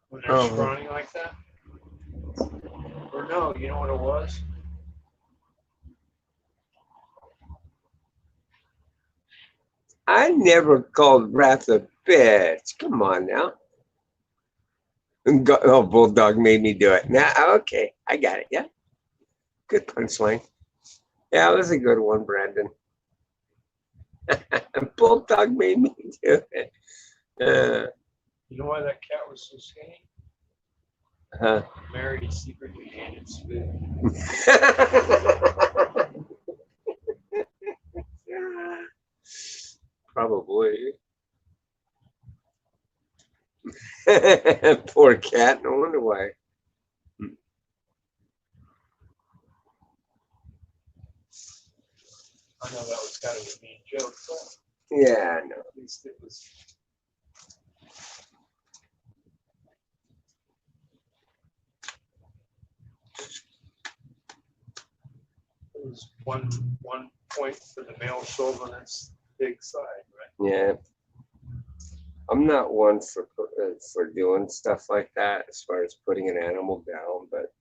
When they're scrawny like that? Or no, you know what it was? I never called Wrath a bitch. Come on now. Oh, Bulldog made me do it. Now, okay, I got it. Yeah, good punchline. Yeah, it was a good one, Brandon. Bulldog made me do it. You know why that cat was so skinny? Mary secretly hated food. Probably. Poor cat. No wonder why. I know that was kind of a mean joke, but Yeah, I know. at least it was. It was one point for the male chauvinist big side, right? Yeah. I'm not one for doing stuff like that as far as putting an animal down, but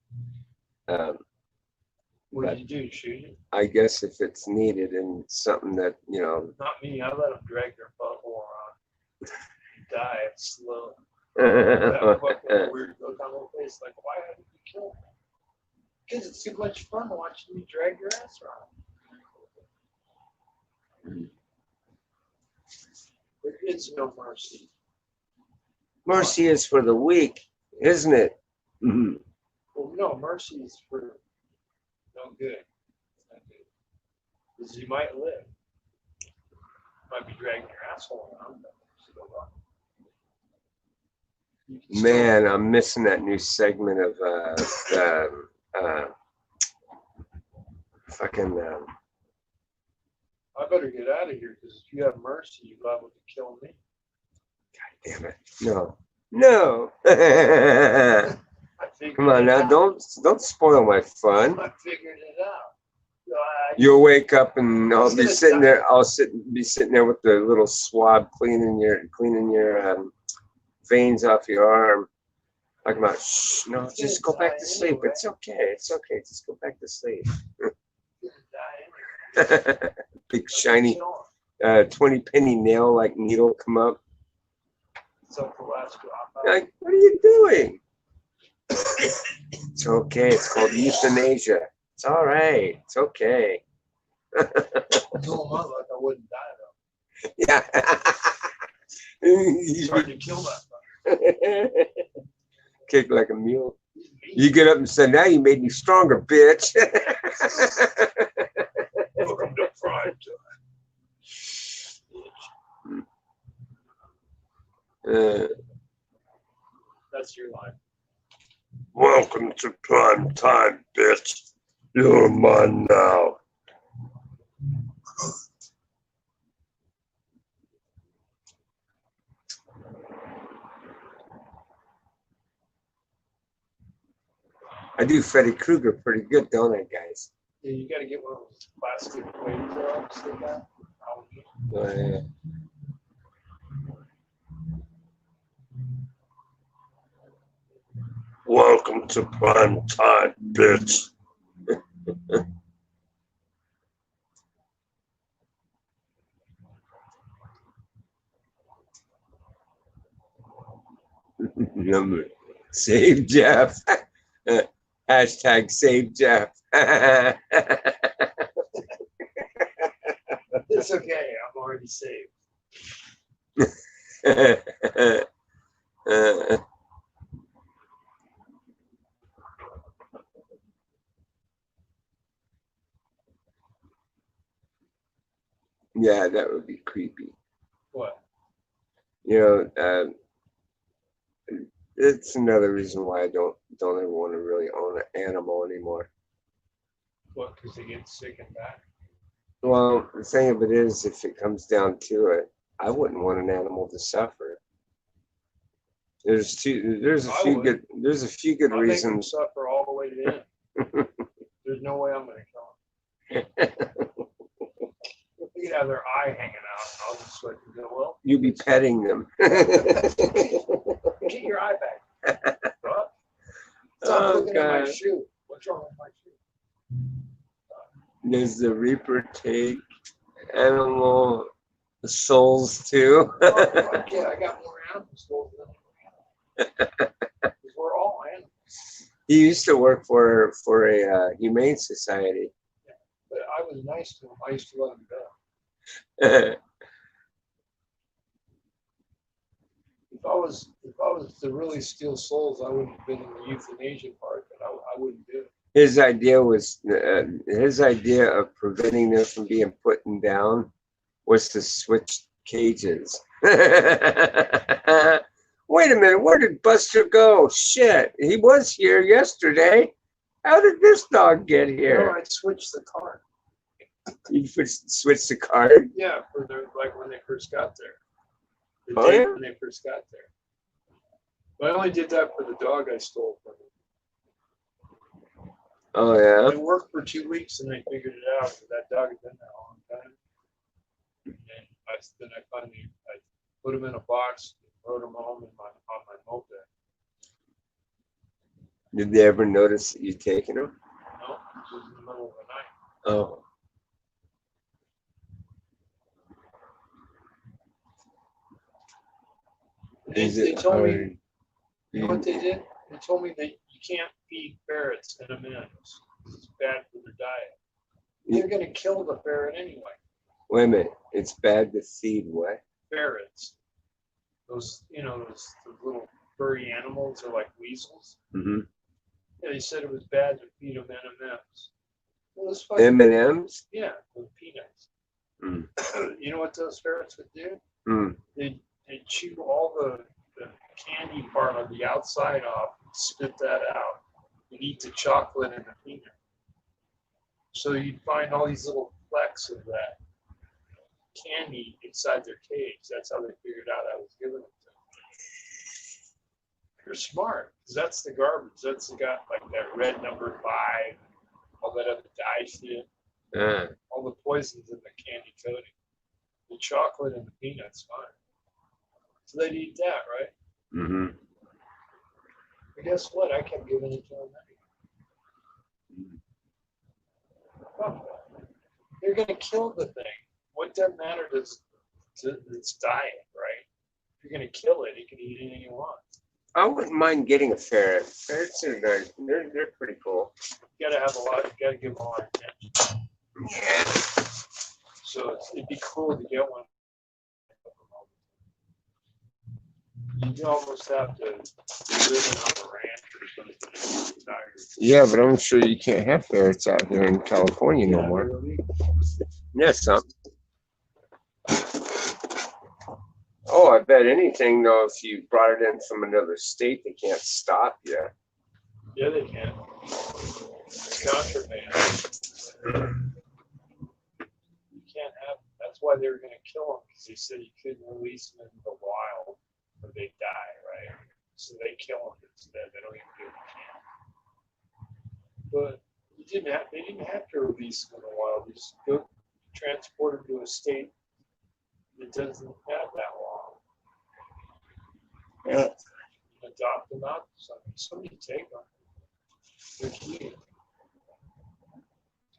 What did you do? Shoot it? I guess if it's needed and something that, you know. Not me. I let them drag their butthole around. Die slow. That fucking weird look on their face, like, why haven't you killed me? Because it's too much fun watching you drag your ass around. There is no mercy. Mercy is for the weak, isn't it? Mm-hmm. Well, no, mercy is for no good. Because you might live. You might be dragging your asshole around, but still alive. Man, I'm missing that new segment of fucking. I better get out of here because if you have mercy, you're liable to kill me. God damn it! No. Come on now, don't spoil my fun. I figured it out. You'll wake up and I'll be sitting there. Be sitting there with the little swab cleaning your veins off your arm. Talking about, shh, no, just go back to sleep. It's okay. It's okay. Just go back to sleep. Big shiny 20-penny nail like needle come up. Like, what are you doing? It's okay. It's called euthanasia. It's all right. It's okay. I told Mom like I wouldn't die though. Yeah. It's hard to kill that. Kick like a mule. You get up and say, now you made me stronger, bitch. Welcome to prime time. That's your line. Welcome to prime time, bitch. You're mine now. I do Freddy Krueger pretty good, don't I, guys? Yeah, you got to get one of those plastic flamethrowers they got. Yeah. Welcome to prime time, bitch. Number. Save Jeff. Hashtag save Jeff. It's okay. I'm already saved. Yeah, that would be creepy. What? You know, it's another reason why I don't ever want to really own an animal anymore. What? Because they get sick and die? Well, the thing of it is, if it comes down to it, I wouldn't want an animal to suffer. There's a few good I'll reasons. make them suffer all the way to the end. There's no way I'm going to kill them. You can have their eye hanging out. I'll just let them go, well. You be petting them. Get your eye back. What? Stop looking at my shoe. What's wrong with my shoe? Does the Reaper take animal souls too? Yeah, I got more animal souls than we're all animals. He used to work for a humane society. Yeah, but I was nice to him. I used to let him go. If I was to really steal souls, I wouldn't have been in the euthanasia part, but I wouldn't do it. His idea of preventing them from being put down was to switch cages. Wait a minute, where did Buster go? Shit, he was here yesterday. How did this dog get here? No, I'd switch the card. You switch the card? Yeah, for like when they first got there. When they first got there. But I only did that for the dog I stole from him. Oh yeah. It worked for 2 weeks, and they figured it out. That dog had been there a long time. And then I finally put him in a box, and rode him home on my moped. Did they ever notice that you taken him? No, it was in the middle of the night. Oh. They told me, you know what they did? They told me that you can't feed ferrets in M&Ms. It's bad for their diet. They're going to kill the ferret anyway. Wait a minute. It's bad to feed what? Ferrets. Those little furry animals are like weasels. Mm-hmm. Yeah, they said it was bad to feed them M&Ms. Well, M&Ms? Yeah, with peanuts. Mm. You know what those ferrets would do? Mm. They'd chew all the candy part on the outside off and spit that out and eat the chocolate and the peanut. So you'd find all these little flecks of that candy inside their cage. That's how they figured out I was giving it to them. They're smart, because that's the garbage. That's got like that red number 5, all that other dye shit, all the poisons in the candy coating. The chocolate and the peanuts, fine. So they'd eat that, right? Mm-hmm. But guess what? I kept giving it to them anyway. Oh, they're going to kill the thing. What does matter to its diet, right? If you're going to kill it, you can eat anything you want. I wouldn't mind getting a ferret. Ferrets are nice. They're pretty cool. You got to have a lot. You got to give them a lot of attention. Yeah. So it'd be cool to get one. You almost have to live on a ranch or something. Yeah, but I'm sure you can't have ferrets out here in California no more. Really? Yeah, some. Oh, I bet anything though, if you brought it in from another state, they can't stop you. Yeah, they can. It's contraband. You can't have. That's why they were going to kill them, because they said you couldn't release them into the wild or they die, right? So they kill them instead. They don't even do it. But you didn't have, they didn't have to release them in a while. They just go transport them to a state that doesn't have that law. Yeah. Adopt them out. Somebody take them. They're cute.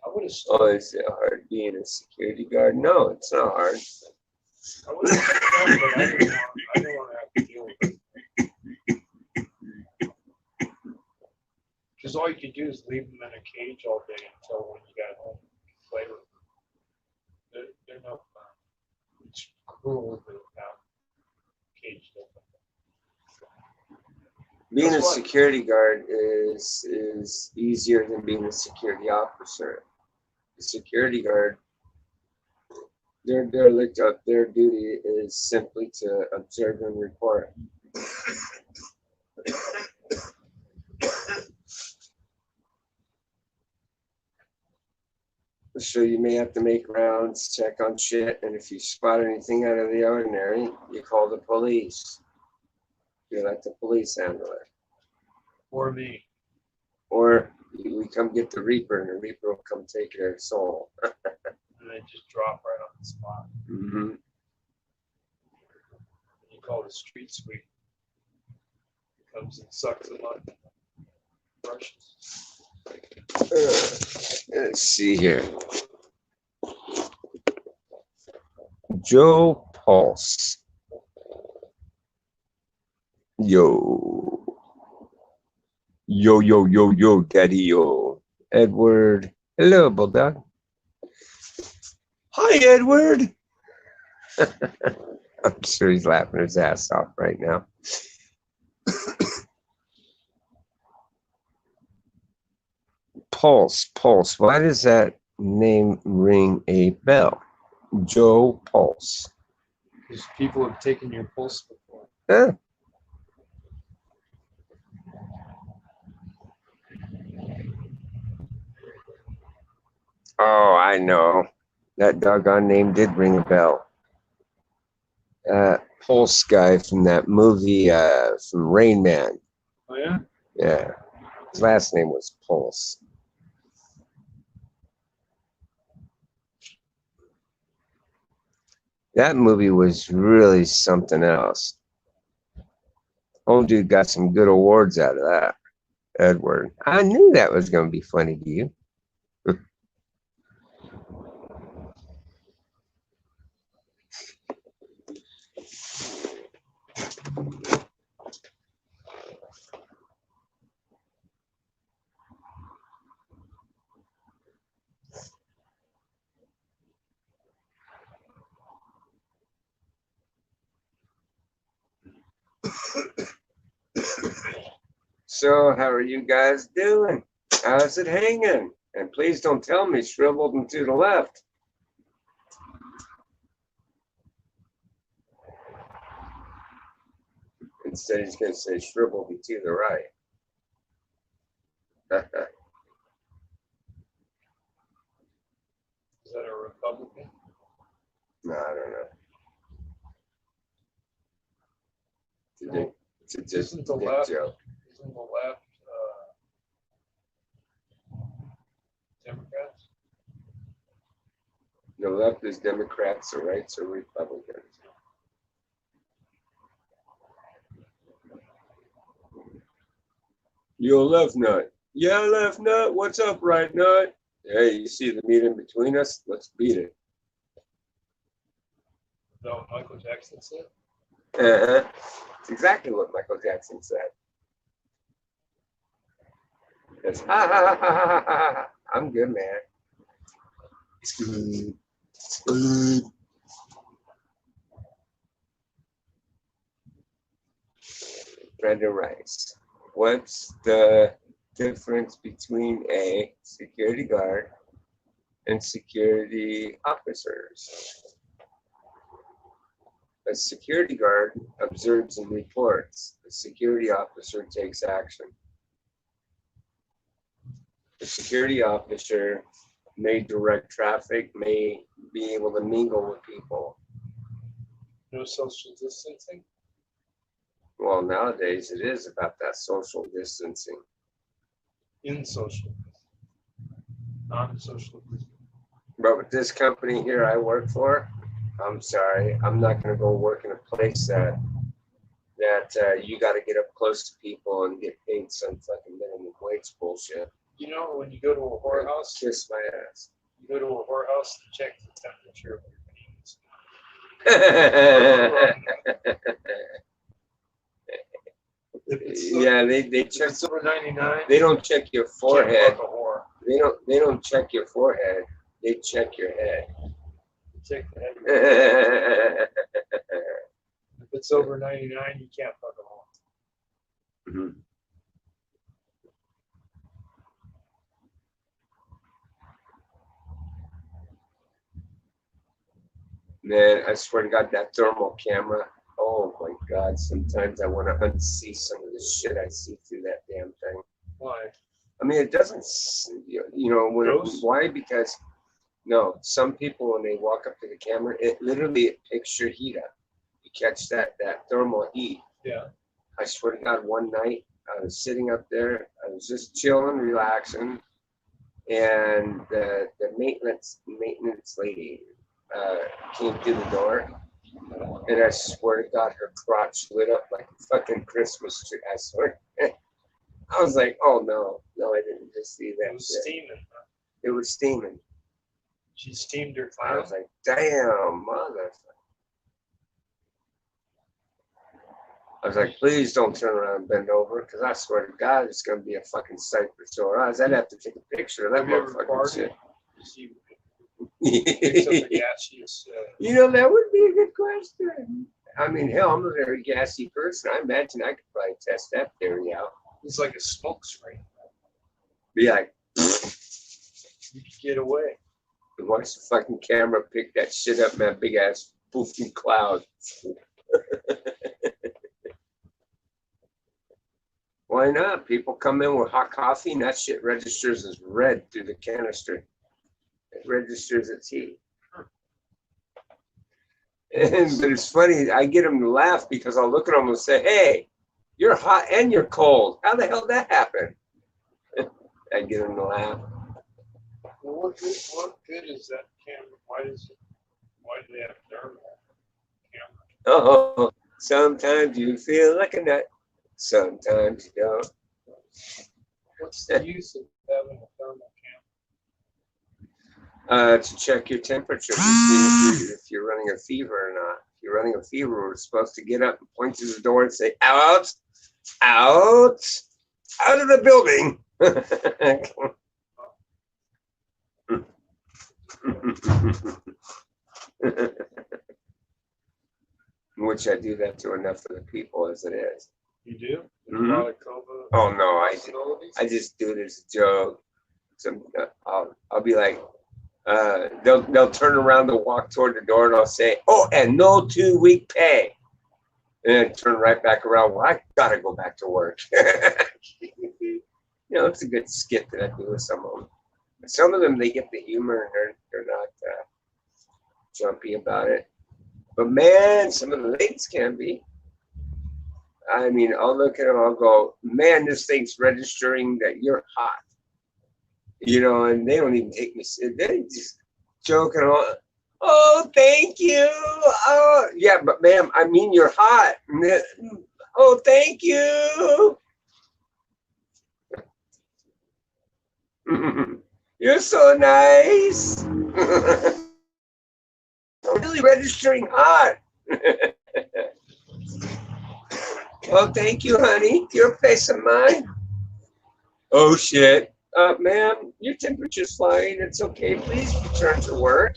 I would have Oh, started. is it hard being a security guard? No, it's not hard. I would have started, but I didn't want to have to deal with it. Because all you could do is leave them in a cage all day until when you got home, play with them. They're no fun. It's cruel to have caged up. Being That's a why- security guard is easier than being a security officer. The security guard, their duty is simply to observe and report. So you may have to make rounds, check on shit, and if you spot anything out of the ordinary, you call the police. You let the police handle it. Or me. Or we come get the Reaper, and the Reaper will come take their soul. And they just drop right on the spot. Mm-hmm. You call it street sweep. Comes and sucks them up. Brushes. Let's see here. Joe Pulse. Yo. Yo, daddy, yo. Edward. Hello, bulldog. Hi, Edward. I'm sure he's laughing his ass off right now. Pulse. Why does that name ring a bell? Joe Pulse. Because people have taken your pulse before. Huh? Oh, I know. That doggone name did ring a bell. Pulse guy from that movie from Rain Man. Oh, yeah? Yeah. His last name was Pulse. That movie was really something else. Old dude got some good awards out of that, Edward. I knew that was going to be funny to you. So, how are you guys doing? How's it hanging? And please don't tell me shriveled and to the left. Instead, he's going to say shriveled and to the right. Is that a Republican? No, I don't know. No. It's a Isn't the left, joke. isn't the left Democrats? The left is Democrats, the right's are Republicans. You're a left nut. Yeah, left nut. What's up, right nut? Hey, you see the meat in between us? Let's beat it. No, Michael Jackson said. Uh-huh. It's exactly what Michael Jackson said. It's, ha, ha, ha, ha, ha, ha. I'm good, man. It's good. It's good. Brenda Rice. What's the difference between a security guard and security officers? A security guard observes and reports. A security officer takes action. The security officer may direct traffic, may be able to mingle with people. No social distancing? Well, nowadays it is about that social distancing. In social. non-social distance. But with this company here I work for, I'm sorry, I'm not going to go work in a place that you got to get up close to people and get paid some fucking minimum wage bullshit. You know, when you go to a whorehouse, Kiss my ass. you go to a whorehouse to check the temperature of your penis. Yeah, they check. It's over 99. They don't check your forehead. Fuck a whore. They don't check your forehead. They check your head. Check the head. If it's over 99, you can't fuck a whore. Mhm. Man, I swear to God, that thermal camera. Oh my God! Sometimes I want to unsee some of the shit I see through that damn thing. Why? I mean, it doesn't. Ghosts? Why? Because no, some people when they walk up to the camera, it literally picks your heat up. You catch that thermal heat. Yeah. I swear to God, one night I was sitting up there. I was just chilling, relaxing, and the maintenance lady came through the door, and I swear to God, her crotch lit up like a fucking Christmas tree. I swear. I was like, oh no, I didn't just see that. It was shit. steaming. Huh? It was steaming. She steamed her I clown. was like, damn, motherfucker. I was like, please don't turn around and bend over, because I swear to God, it's going to be a fucking sight for sore eyes. I'd have to take a picture of that Have you ever motherfucking shit. She picks up a gaseous. You know, that would be a good question. I mean, hell, I'm a very gassy person. I imagine I could probably test that theory out. It's like a smoke screen. Be like, You could get away. watch the fucking camera pick that shit up in that big ass poofy cloud. Why not? People come in with hot coffee and that shit registers as red through the canister. It registers as heat. But it's funny, I get them to laugh because I'll look at them and say, hey, you're hot and you're cold. How the hell did that happen? I get them to laugh. Well, what good is that camera? Why do they have thermal camera? Oh, sometimes you feel like a nut. Sometimes you don't. What's the use of having a thermal To check your temperature to see if you're running a fever or not. If you're running a fever, we're supposed to get up and point to the door and say, out of the building. Which I do that to enough of the people as it is. You do? Mhm. Oh no, I just do it as a joke. I'll be like, they'll turn around to walk toward the door and I'll say, oh, and no 2-week pay. And then turn right back around. Well, I gotta go back to work. It's a good skit that I do with some of them. Some of them, they get the humor and they're not jumpy about it. But man, some of the ladies can be. I mean, I'll look at them, I'll go, man, this thing's registering that you're hot. And they don't even take me. They're just joking on. Oh, thank you. Oh, yeah, but ma'am, I mean, you're hot. Oh, thank you. You're so nice. Really registering hot. Oh, thank you, honey. Your peace of mind. Oh, shit. Ma'am, your temperature's fine. It's okay. Please return to work.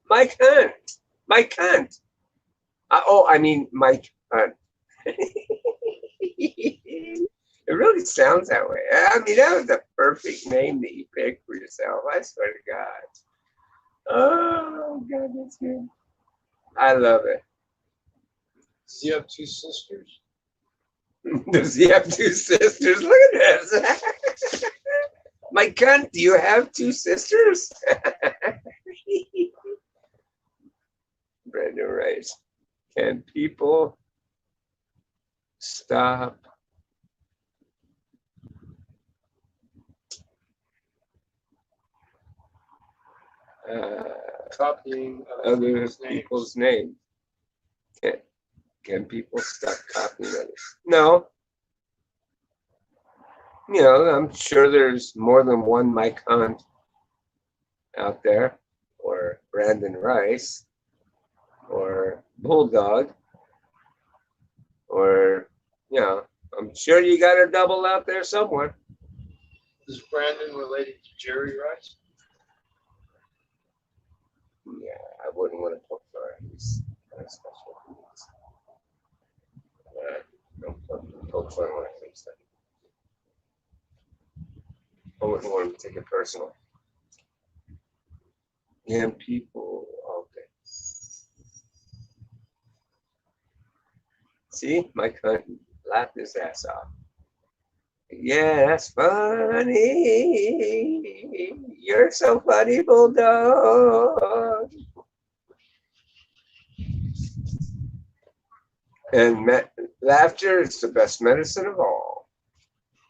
Mike Hunt. Mike Hunt. I mean, Mike Hunt. It really sounds that way. I mean, that was the perfect name that you picked for yourself. I swear to God. Oh, God, that's good. I love it. Does he have two sisters? Does he have two sisters? Look at this. My cunt, do you have two sisters? Brandon Rice. Can people stop Copying other people's names. Can people stop copying others? No. You know, I'm sure there's more than one Mike Hunt out there, or Brandon Rice, or Bulldog, or, you know, I'm sure you got a double out there somewhere. Is Brandon related to Jerry Rice? Yeah, I wouldn't want to poke fun. He's kind of special. Don't poke fun when I think stuff. I wouldn't want to take it personal. Yeah, people all day. See, Mike Hunt laughed his ass off. Yeah, that's funny. You're so funny, bulldog. And laughter is the best medicine of all.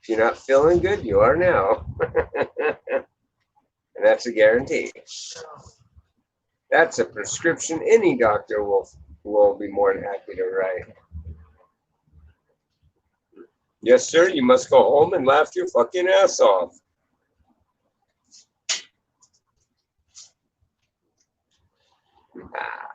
If you're not feeling good, you are now. And that's a guarantee. That's a prescription any doctor will be more than happy to write. Yes, sir, you must go home and laugh your fucking ass off. Ah.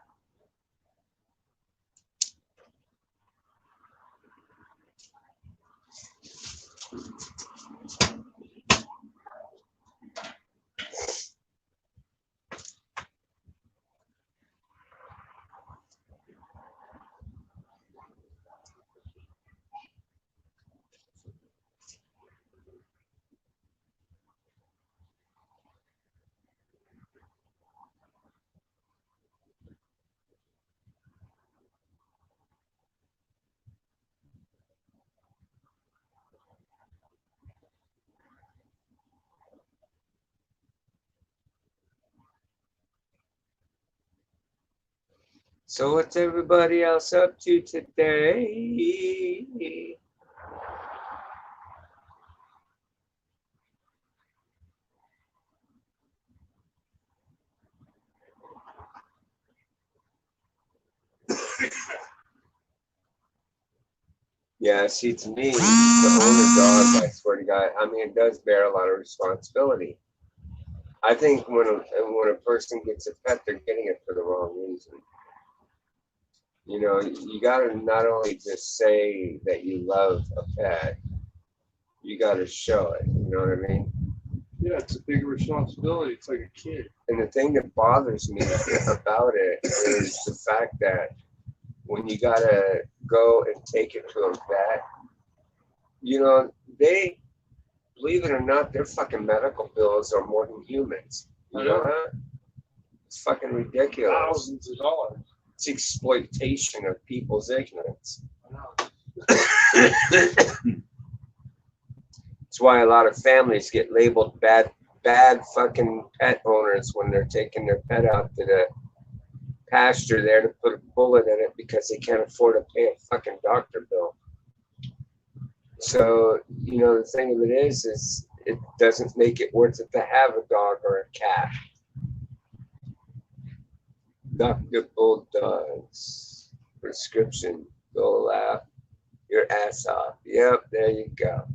So what's everybody else up to today? Yeah, see, to me, the owner dog, I swear to God, I mean, it does bear a lot of responsibility. I think when a person gets a pet, they're getting it for the wrong reason. You know, you got to not only just say that you love a pet, you got to show it. You know what I mean? Yeah, it's a big responsibility. It's like a kid. And the thing that bothers me about it is the fact that when you got to go and take it to a vet, you know, they, believe it or not, their fucking medical bills are more than humans. You know that? It's fucking ridiculous. Thousands of dollars. It's exploitation of people's ignorance. That's why a lot of families get labeled bad fucking pet owners when they're taking their pet out to the pasture there to put a bullet in it because they can't afford to pay a fucking doctor bill. So, you know, the thing of it is it doesn't make it worth it to have a dog or a cat. Dr. Bulldog's prescription. Go laugh your ass off. Yep, there you go.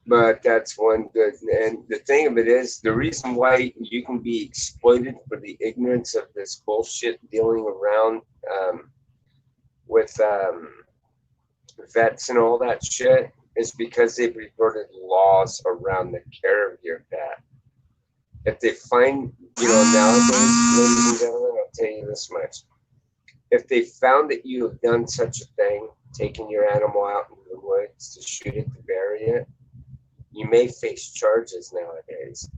But that's one good. And the thing of it is, the reason why you can be exploited for the ignorance of this bullshit dealing around with vets and all that shit is because they've reverted laws around the care of your pet. If they find, you know, nowadays, ladies and gentlemen, I'll tell you this much. If they found that you have done such a thing, taking your animal out into the woods to shoot it, to bury it, you may face charges nowadays.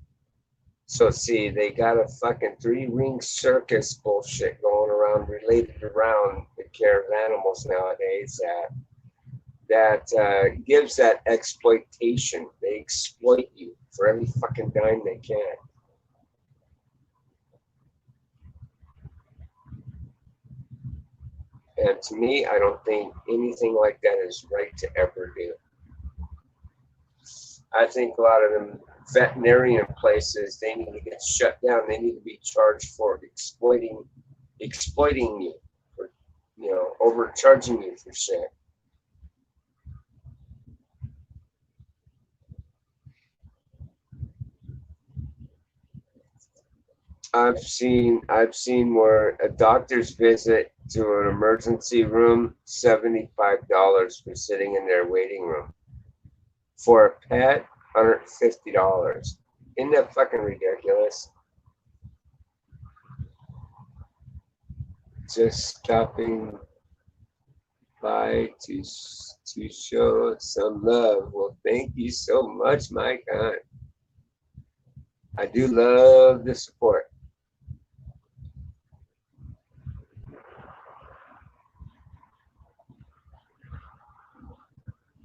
So see, they got a fucking 3-ring circus bullshit going around related around the care of animals nowadays that that gives that exploitation. They exploit you for every fucking dime they can. And to me, I don't think anything like that is right to ever do. I think a lot of them veterinarian places, they need to get shut down. They need to be charged for exploiting you, for, you know, overcharging you for shit. I've seen where a doctor's visit to an emergency room, $75 for sitting in their waiting room. For a pet, $150. Isn't that fucking ridiculous? Just stopping by to show some love. Well, thank you so much, my God. I do love the support.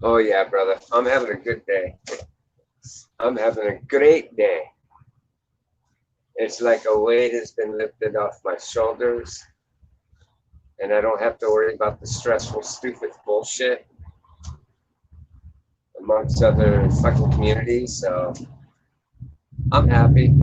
Oh yeah, brother. I'm having a good day. I'm having a great day. It's like a weight has been lifted off my shoulders, and I don't have to worry about the stressful, stupid bullshit amongst other fucking communities. So I'm happy.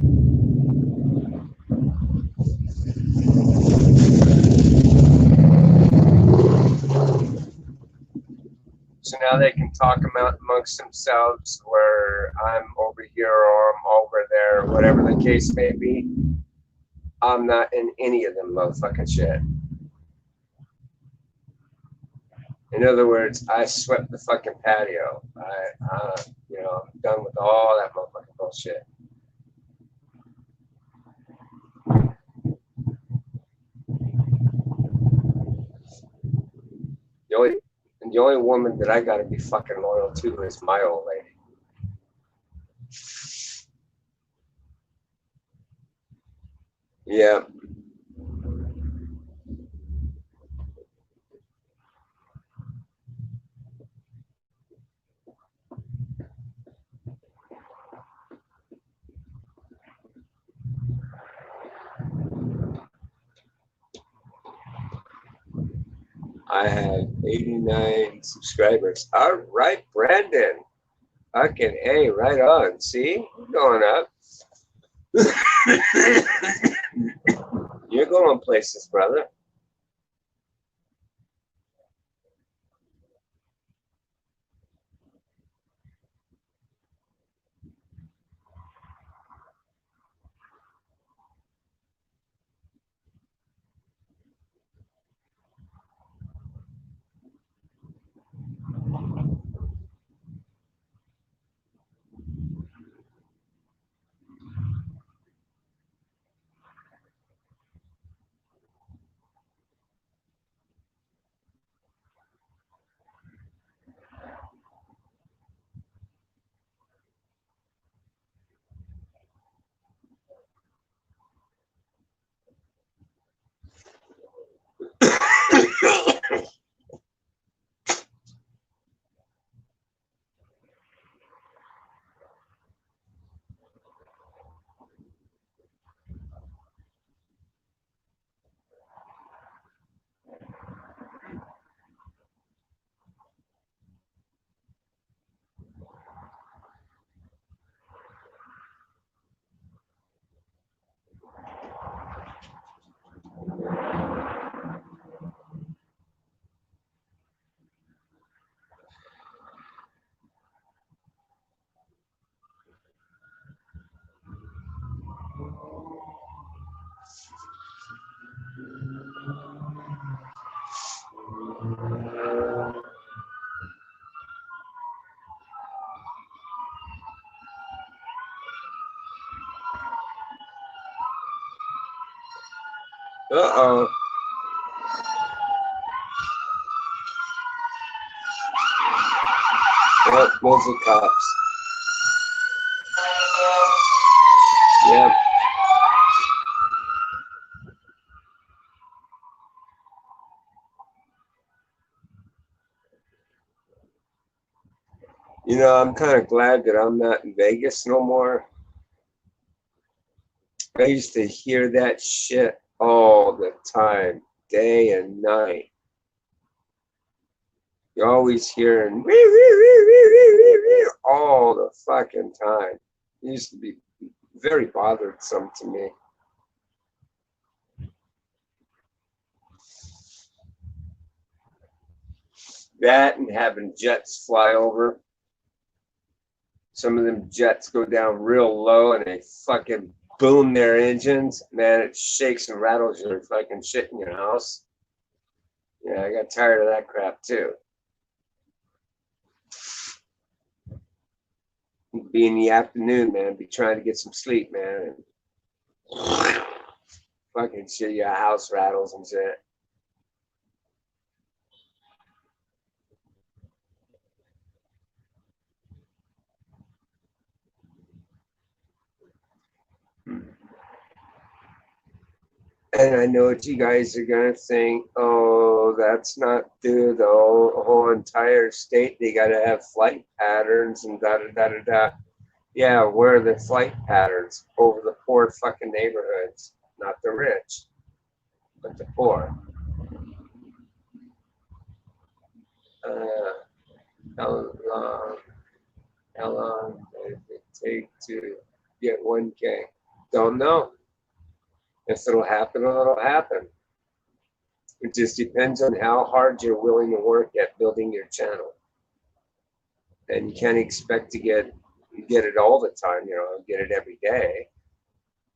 So now they can talk amongst themselves where I'm over here or I'm over there, whatever the case may be. I'm not in any of them motherfucking shit. In other words, I swept the fucking patio. I'm done with all that motherfucking bullshit. The only woman that I gotta be fucking loyal to is my old lady. Yeah. I have 89 subscribers. All right, Brandon. Fucking A, right on. See? You're going up. You're going places, brother. Uh-oh. Yep, those are cops. Yep. You know, I'm kind of glad that I'm not in Vegas no more. I used to hear that shit all the time, day and night. You're always hearing wee, wee, wee, wee, wee, wee, wee, all the fucking time. It used to be very bothersome to me. That and having jets fly over. Some of them jets go down real low and they fucking boom their engines. Man, it shakes and rattles your fucking shit in your house. Yeah, I got tired of that crap too. Be in the afternoon, man. Be trying to get some sleep, man. And fucking shit, your house rattles and shit. And I know what you guys are gonna think. Oh, that's not through the whole entire state. They gotta have flight patterns and da da da da da. Yeah, where are the flight patterns? Over the poor fucking neighborhoods, not the rich, but the poor. Uh, how how long does it take to get 1K? Don't know. If it'll happen, it'll happen. It just depends on how hard you're willing to work at building your channel. And you can't expect to get it all the time, you know, get it every day.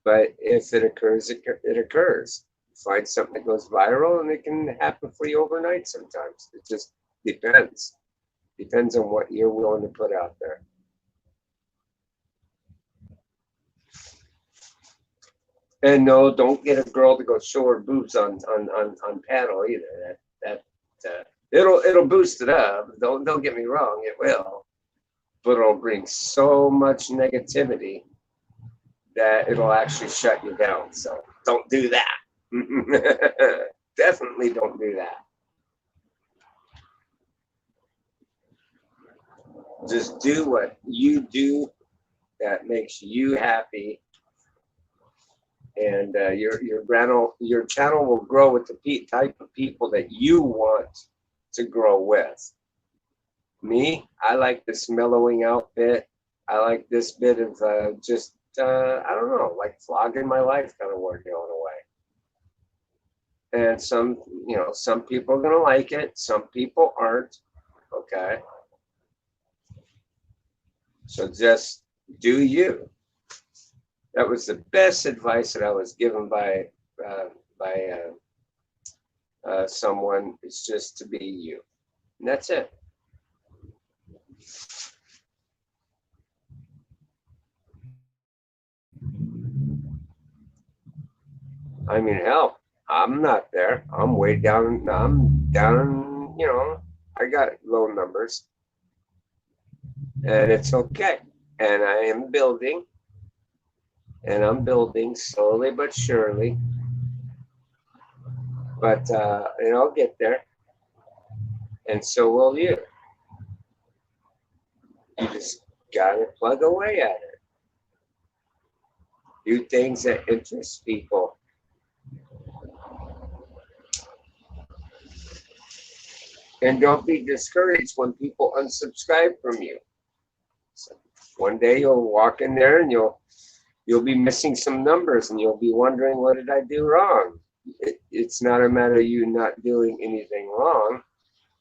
But if it occurs, it occurs. You find something that goes viral and it can happen for you overnight sometimes. It just depends. Depends on what you're willing to put out there. And no, don't get a girl to go show her boobs on panel either. It'll boost it up. Don't get me wrong, it will, but it'll bring so much negativity that it'll actually shut you down. So don't do that. Definitely don't do that. Just do what you do that makes you happy, and your channel will grow with the type of people that you want to grow with. Me, I like this mellowing out bit. I like this bit of just I don't know, like flogging my life kind of word going away. And some people are gonna like it, some people aren't. Okay, so just do you. That was the best advice that I was given by someone. It's just to be you, and that's it. I mean, hell, I'm not there. I'm way down. I'm down. You know, I got low numbers, and it's okay. And I am building, and I'm building slowly but surely. But and I'll get there, and so will you. You just gotta plug away at it. Do things that interest people. And don't be discouraged when people unsubscribe from you. So one day you'll walk in there and you'll be missing some numbers and you'll be wondering, what did I do wrong? It's not a matter of you not doing anything wrong.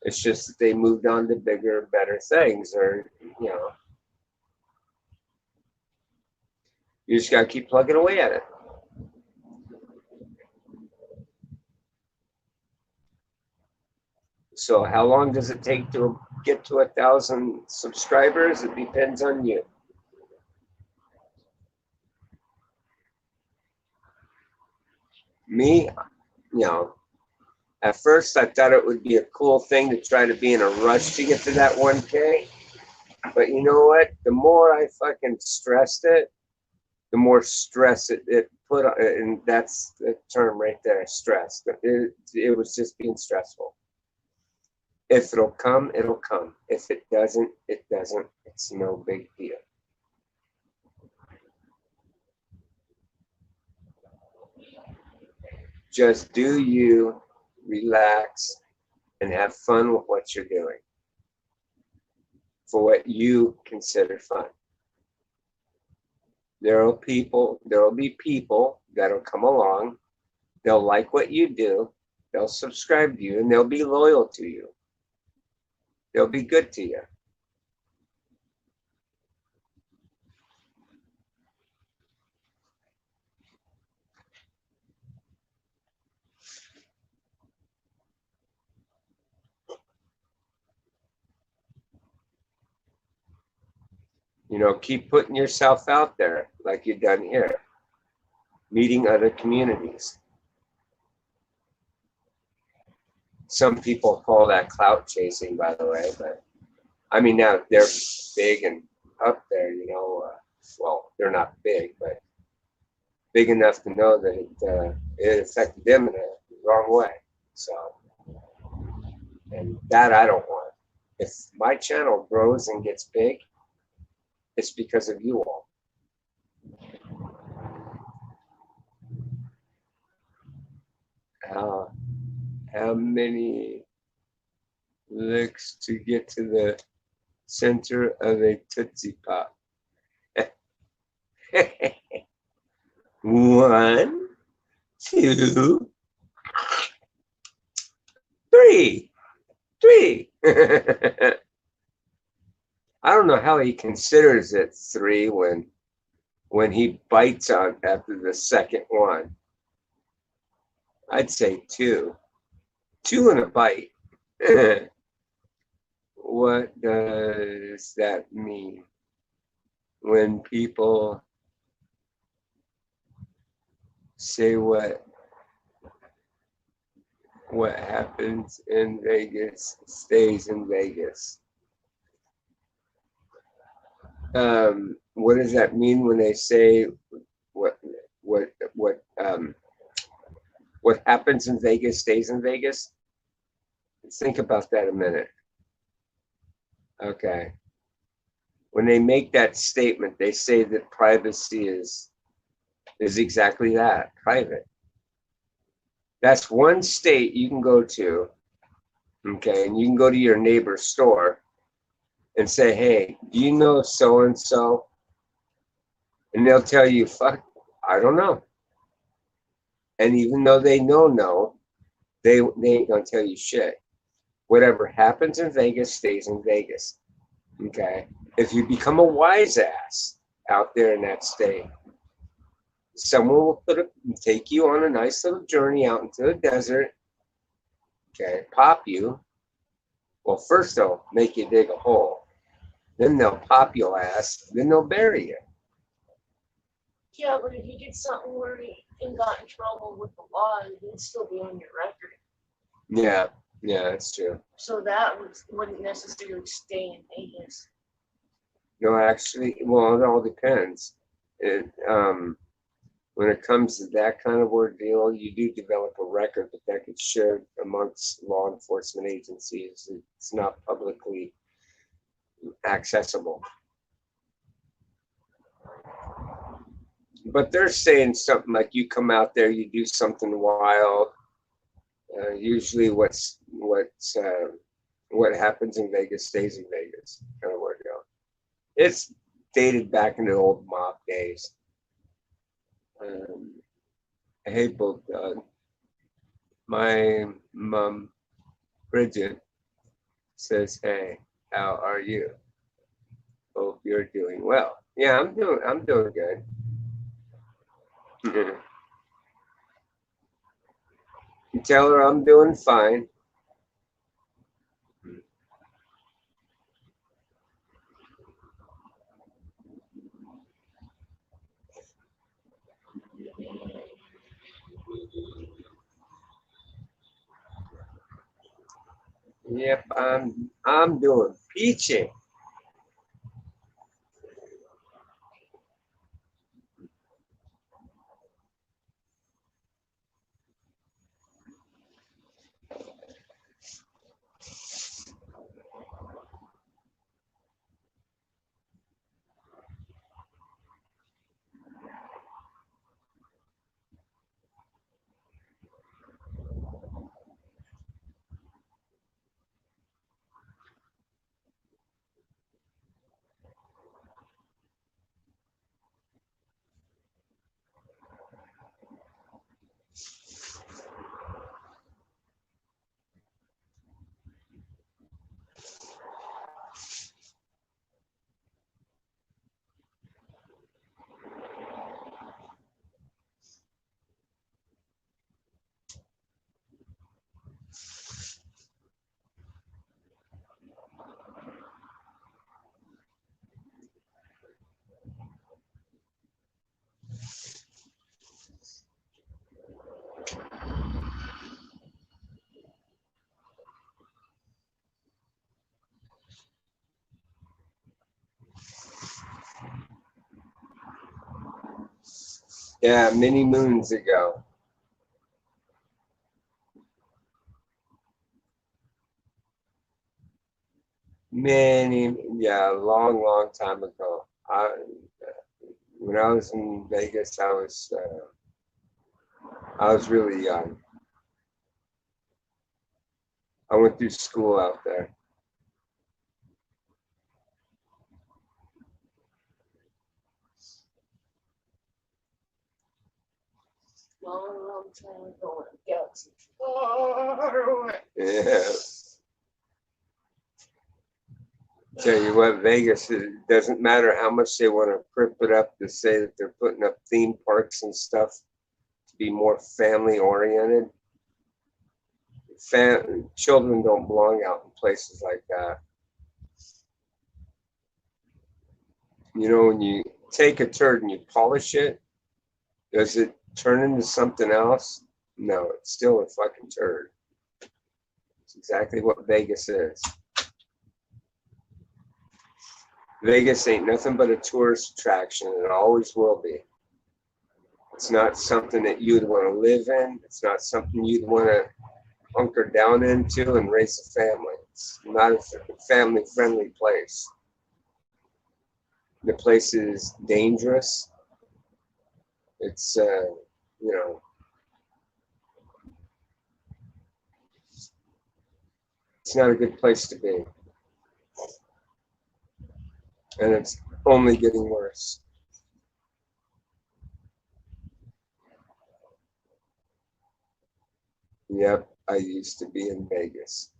It's just that they moved on to bigger, better things, or you just gotta keep plugging away at it. So how long does it take to get to 1,000 subscribers? It depends on you. Me, at first I thought it would be a cool thing to try to be in a rush to get to that 1K. But you know what? The more I fucking stressed it, the more stress it put on, and that's the term right there, stress. It was just being stressful. If it'll come, it'll come. If it doesn't, it doesn't. It's no big deal. Just do you, relax, and have fun with what you're doing for what you consider fun. There will be people that'll come along, they'll like what you do, they'll subscribe to you, and they'll be loyal to you. They'll be good to you. You know, keep putting yourself out there like you've done here, meeting other communities. Some people call that clout chasing, by the way, but I mean, now they're big and up there, you know. Well, they're not big, but big enough to know that it affected them in a wrong way. So, and that I don't want. If my channel grows and gets big, it's because of you all. How many licks to get to the center of a Tootsie Pop? 1, 2, 3. 3. I don't know how he considers it 3 when he bites on after the second one. I'd say 2. 2 and a bite. What does that mean? When people say what happens in Vegas stays in Vegas. What does that mean when they say what happens in Vegas stays in Vegas? Think about that a minute. Okay. When they make that statement, they say that privacy is exactly that, private. That's one state you can go to, okay, and you can go to your neighbor's store and say, hey, do you know so-and-so? And they'll tell you, fuck, I don't know. And even though they know, they ain't gonna tell you shit. Whatever happens in Vegas stays in Vegas, okay? If you become a wise ass out there in that state, someone will take you on a nice little journey out into the desert, okay, pop you. Well, first they'll make you dig a hole. Then they'll pop your ass. Then they'll bury you. Yeah, but if you did something where you got in trouble with the law, it'd still be on your record. Yeah, that's true. So that wouldn't necessarily stay in Vegas. No, actually, well, it all depends. When it comes to that kind of ordeal, you do develop a record, but that gets shared amongst law enforcement agencies. It's not publicly accessible. But they're saying something like you come out there, you do something wild. Usually, what happens in Vegas stays in Vegas. Kind of ordeal. It's dated back in the old mob days. Hey, bulldog. My mom, Bridget, says, "Hey, how are you? Hope you're doing well." Yeah, I'm doing good. You tell her I'm doing fine. Yep, I'm doing peachy. Yeah, many moons ago. Yeah, a long, long time ago. When I was in Vegas, I was really young. I went through school out there. Long, long time ago in a galaxy far away. Yeah. Tell you what, Vegas, it doesn't matter how much they want to prip it up to say that they're putting up theme parks and stuff to be more family oriented. Children don't belong out in places like that. You know, when you take a turd and you polish it, does it turn into something else? No, it's still a fucking turd. It's exactly what Vegas is. Vegas ain't nothing but a tourist attraction, and it always will be. It's not something that you'd want to live in. It's not something you'd want to hunker down into and raise a family. It's not a family-friendly place. The place is dangerous. It's, you know, it's not a good place to be. And it's only getting worse. Yep, I used to be in Vegas.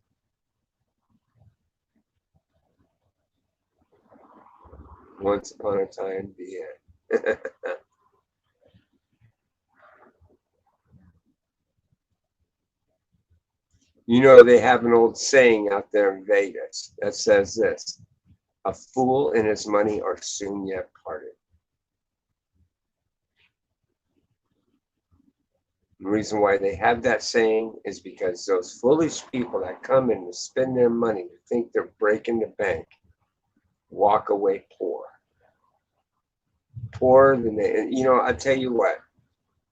Once upon a time, the end. You know, they have an old saying out there in Vegas that says this: a fool and his money are soon yet parted. The reason why they have that saying is because those foolish people that come in to spend their money to think they're breaking the bank walk away poor. Poorer than they, you know, I tell you what,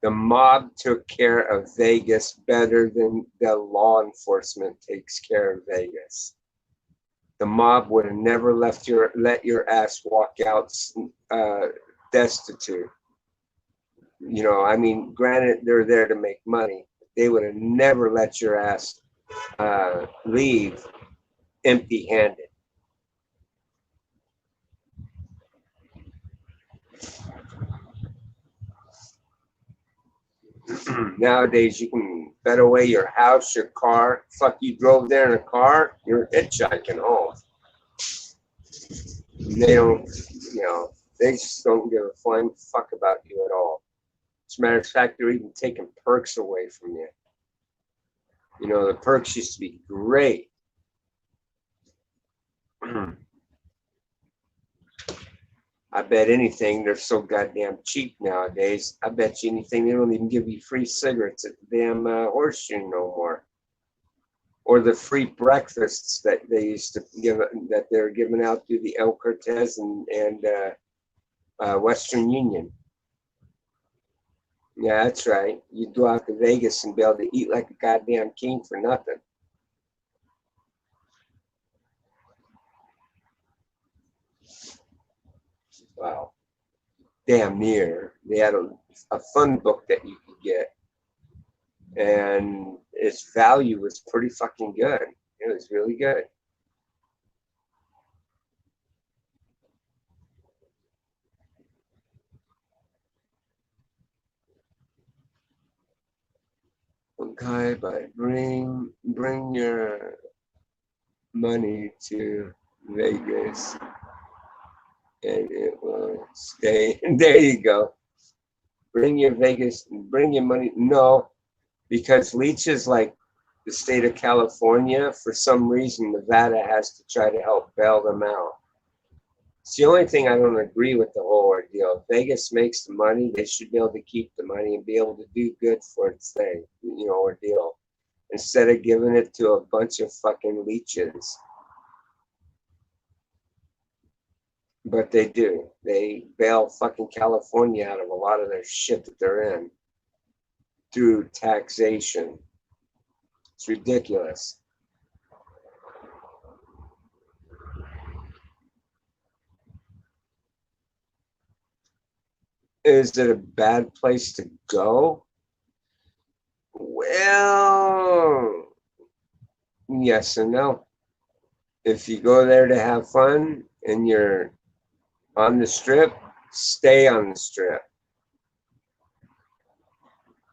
the mob took care of Vegas better than the law enforcement takes care of Vegas. The mob would have never let your ass walk out destitute. You know, I mean, granted, they're there to make money. They would have never let your ass leave empty-handed. Nowadays, you can bet away your house, your car. Fuck, you drove there in a car, you're hitchhiking home. They don't, you know, they just don't give a flying fuck about you at all. As a matter of fact, they're even taking perks away from you. You know, the perks used to be great. I bet anything, they're so goddamn cheap nowadays. I bet you anything, they don't even give you free cigarettes at the damn horseshoe no more. Or the free breakfasts that they used to give, that they're giving out through the El Cortez and Western Union. Yeah, that's right. You'd go out to Vegas and be able to eat like a goddamn king for nothing. Wow. Damn near. They had a fun book that you could get, and its value was pretty fucking good. It was really good. Okay, but bring your money to Vegas and it will stay. There you go. Bring your money. No, because leeches like the state of California, for some reason, Nevada has to try to help bail them out. It's the only thing I don't agree with the whole ordeal. If Vegas makes the money, they should be able to keep the money and be able to do good for its thing, you know, ordeal, instead of giving it to a bunch of fucking leeches. But they do. They bail fucking California out of a lot of their shit that they're in through taxation. It's ridiculous. Is it a bad place to go? Well, yes and no. If you go there to have fun and you're on the strip, stay on the strip.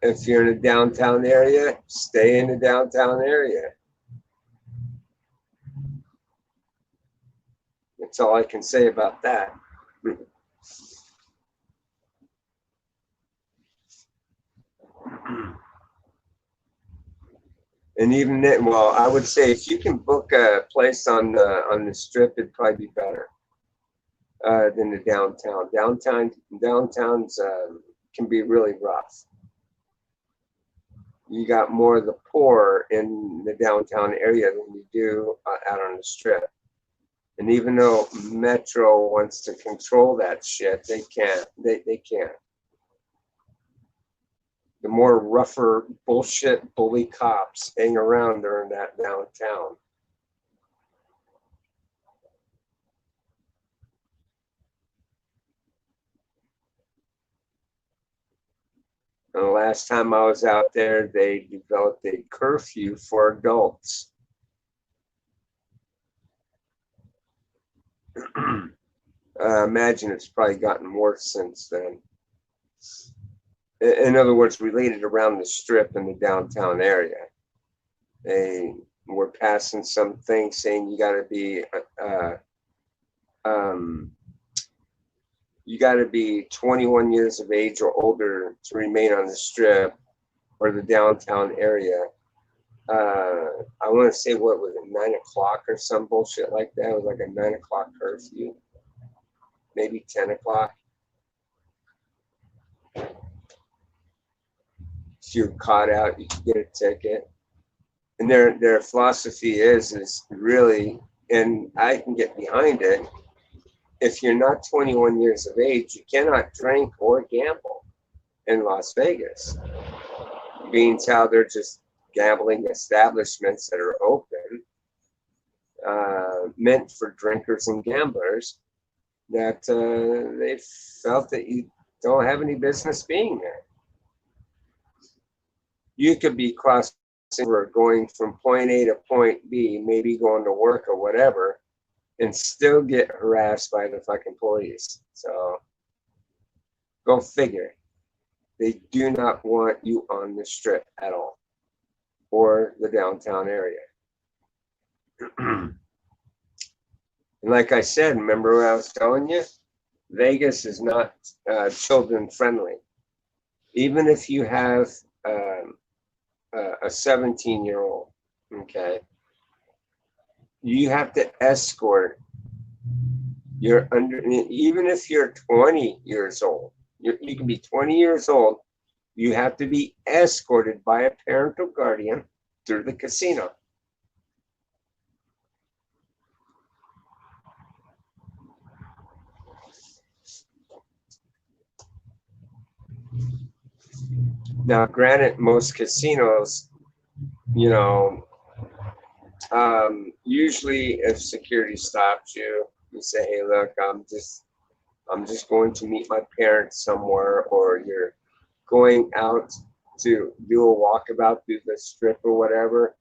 If you're in a downtown area, stay in the downtown area. That's all I can say about that. And even then, well, I would say if you can book a place on the strip, it'd probably be better than the downtown. Downtowns can be really rough. You got more of the poor in the downtown area than you do out on the strip. And even though Metro wants to control that shit, they can't. They can't. The more rougher bullshit bully cops hang around during that downtown. And the last time I was out there, they developed a curfew for adults. Imagine it's probably gotten worse since then. In other words, related around the strip in the downtown area. They were passing some thing saying you got to be 21 years of age or older to remain on the strip or the downtown area. I want to say, what was it, 9 o'clock or some bullshit like that? It was like a 9 o'clock curfew, maybe 10 o'clock. If you're caught out, you can get a ticket. And their philosophy is really, and I can get behind it, if you're not 21 years of age, you cannot drink or gamble in Las Vegas. Being how they're just gambling establishments that are open, meant for drinkers and gamblers, that they felt that you don't have any business being there. You could be crossing or going from point A to point B, maybe going to work or whatever, and still get harassed by the fucking police. So go figure. They do not want you on the strip at all, or the downtown area. And like I said, remember what I was telling you? Vegas is not children friendly. Even if you have a 17-year-old, okay, you have to escort your even if you're 20 years old, you can be 20 years old, you have to be escorted by a parental guardian through the casino. Now, granted, most casinos, usually if security stops you, you say, "Hey, look, I'm just going to meet my parents somewhere," or you're going out to do a walkabout through the strip or whatever.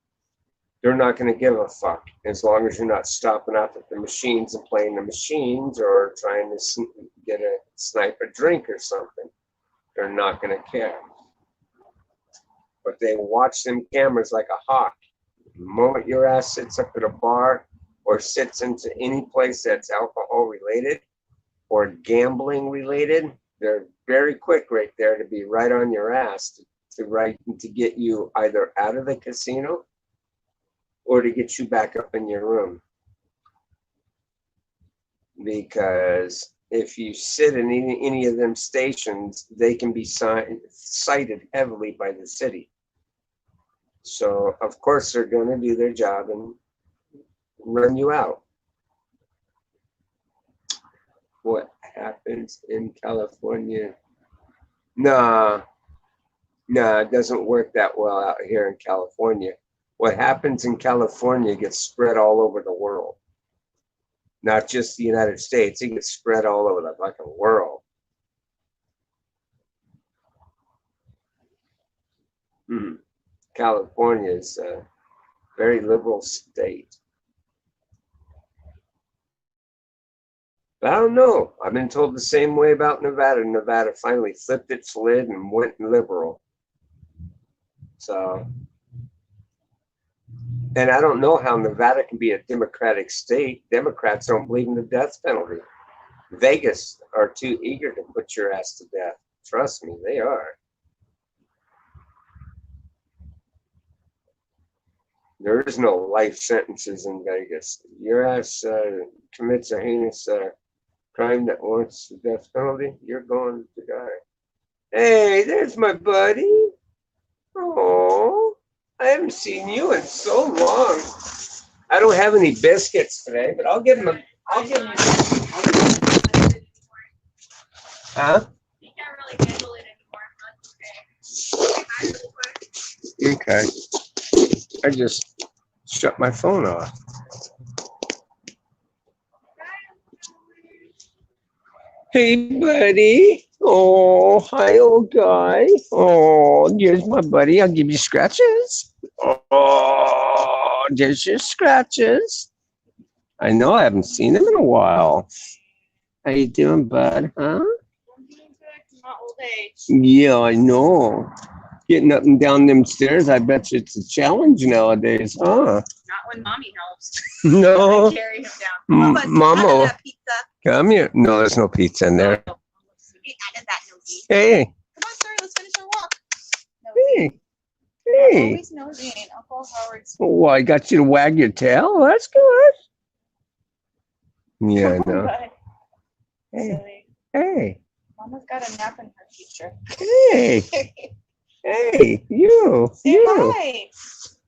They're not going to give a fuck as long as you're not stopping up at the machines and playing the machines or trying to snipe a drink or something. They're not going to care. But they watch them cameras like a hawk. The moment your ass sits up at a bar or sits into any place that's alcohol related or gambling related, they're very quick right there to be right on your ass to get you either out of the casino or to get you back up in your room. Because if you sit in any of them stations, they can be cited heavily by the city. So, of course, they're going to do their job and run you out. what happens in California. No, it doesn't work that well out here in California. What happens in California gets spread all over the world. Not just the United States, it gets spread all over the fucking world. California is a very liberal state. But I don't know. I've been told the same way about Nevada. Nevada finally flipped its lid and went liberal. So, and I don't know how Nevada can be a democratic state. Democrats don't believe in the death penalty. Vegas are too eager to put your ass to death. Trust me, they are. There is no life sentences in Vegas. Your ass commits a heinous crime that warrants the death penalty, you're going to die. Hey, there's my buddy. Oh, I haven't seen you in so long. I don't have any biscuits today, but I'll give him. I'll give him. Huh? You can't really handle it anymore. Okay. I just shut my phone off. Hey, buddy. Oh, hi, old guy. Oh, here's my buddy. I'll give you scratches. Oh, there's your scratches. I know I haven't seen him in a while. How you doing, bud? Huh? I'm doing good. Not old age. Yeah, I know. Getting up and down them stairs, I bet you it's a challenge nowadays, huh? Not when mommy helps. No. Carry him down. Mama, Pizza. come here. No, there's no pizza in there. We added that nosy. Hey, Come on, sorry, let's finish our walk. hey, hey. Always nosy and Uncle Howard's. Oh, I got you to wag your tail. That's good. Yeah, I know. Hey, Silly. hey, Mama's got a nap in her future. hey, hey, you, Say you. hi.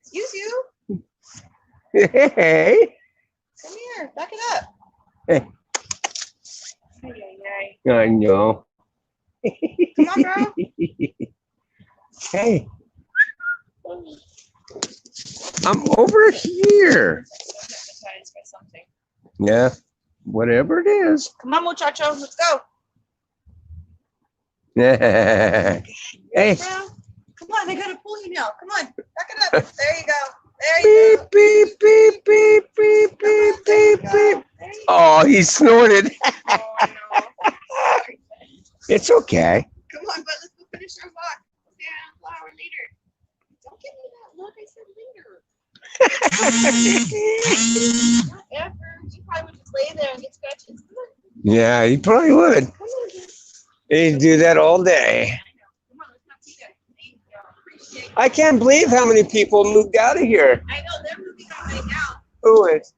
Excuse you. Hey, Come here. Back it up. hey. Ay, ay, ay. I know. Come on, girl. Hey, I'm over here. Hypnotized by something. Yeah, whatever it is. Come on, muchacho. Let's go. Hey, Bro. Come on, they're gonna pull you now. Come on, back it up. There you go. There you go. beep, beep, beep, beep, beep, beep, beep, beep. There you go. Oh, he snorted. Oh, I know. It's okay. Come on, but let's go finish our walk. We'll stay on the flower later. Don't give me that look. I said later. Not ever. You probably would just lay there and get scratches. Come on. Yeah, he probably would. Come on. He'd do that all day. I know. Come on, let's not do that. Thank you. Appreciate it. I can't believe how many people moved out of here. I know they're moving out right now. Who is?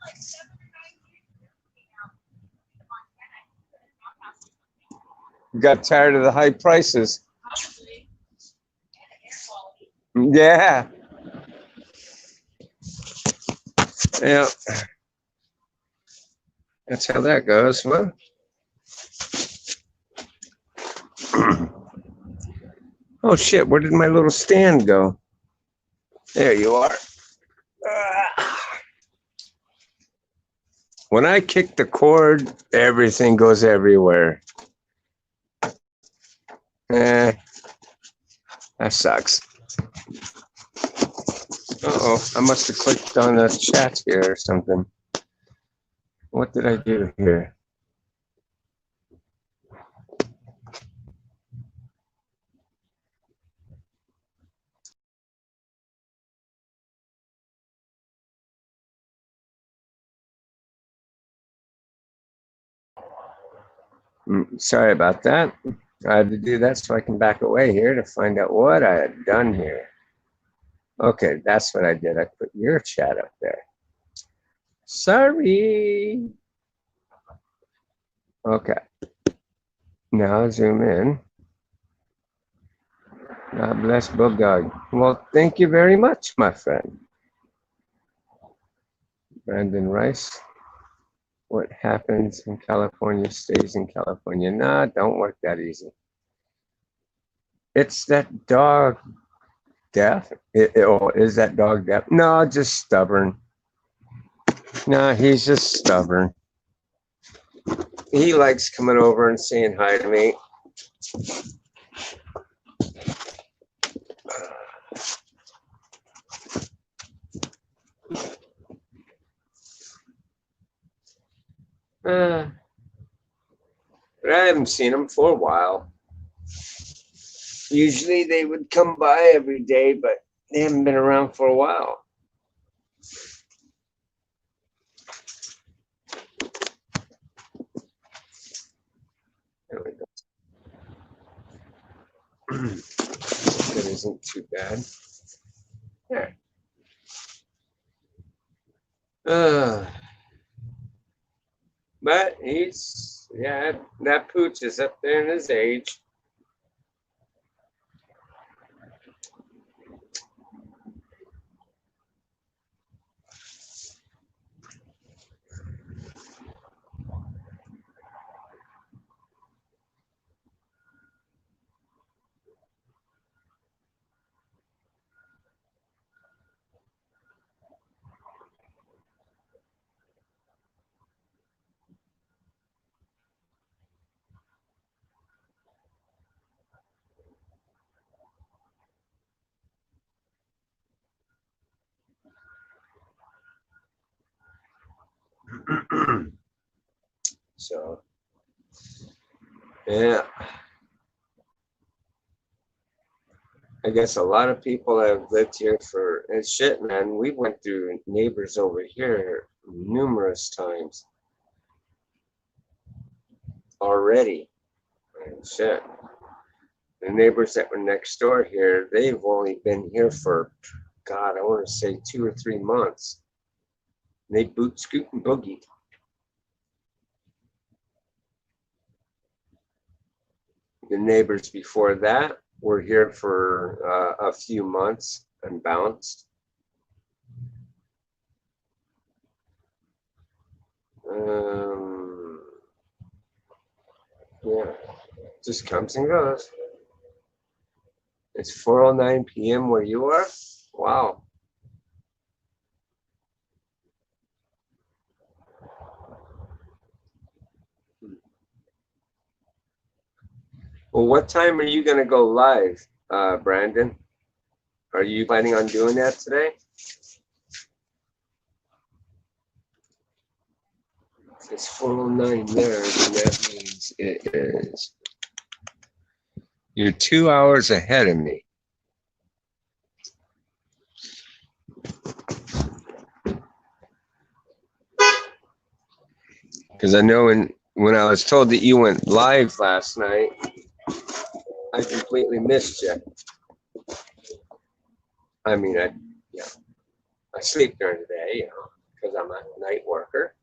Like 7 or 9 years they're moving out. Got tired of the high prices. Probably. And the air quality. Yeah. Yeah. That's how that goes. Well. Oh shit, where did my little stand go? There you are. When I kick the cord, everything goes everywhere. That sucks. Uh-oh, I must have clicked on a chat here or something. What did I do here? Sorry about that. I had to do that so I can back away here to find out what I had done here. Okay, that's what I did. I put your chat up there. Sorry. Okay. Now zoom in. God bless Bulldog. Well, thank you very much, my friend. Brandon Rice. What happens in California stays in California. Nah, don't work that easy. It's that dog deaf. Oh, is that dog deaf? No, just stubborn. No, he's just stubborn. He likes coming over and saying hi to me. But I haven't seen him for a while. Usually they would come by every day, but they haven't been around for a while. There we go. That isn't too bad. There. But he's, yeah, that pooch is up there in his age. So, yeah. I guess a lot of people have lived here for and shit, man. We went through neighbors over here numerous times already. And shit. The neighbors that were next door here, they've only been here for, God, I want to say 2 or 3 months. They boot, scoot, and boogie. The neighbors before that were here for a few months and bounced. Yeah, just comes and goes. It's 4:09 p.m. where you are? Wow. Well, what time are you going to go live, Brandon? Are you planning on doing that today? If it's 4:09 there, then that means it is. You're 2 hours ahead of me. Because I know when I was told that you went live last night, I completely missed you. I mean, I sleep during the day, because I'm a night worker.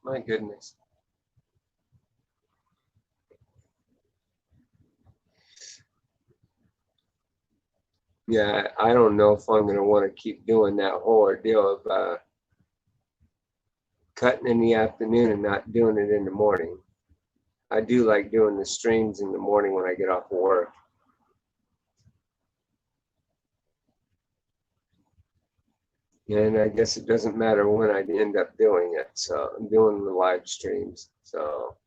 My goodness. Yeah, I don't know if I'm going to want to keep doing that whole ordeal of cutting in the afternoon and not doing it in the morning. I do like doing the streams in the morning when I get off of work. And I guess it doesn't matter when I end up doing it. So I'm doing the live streams. So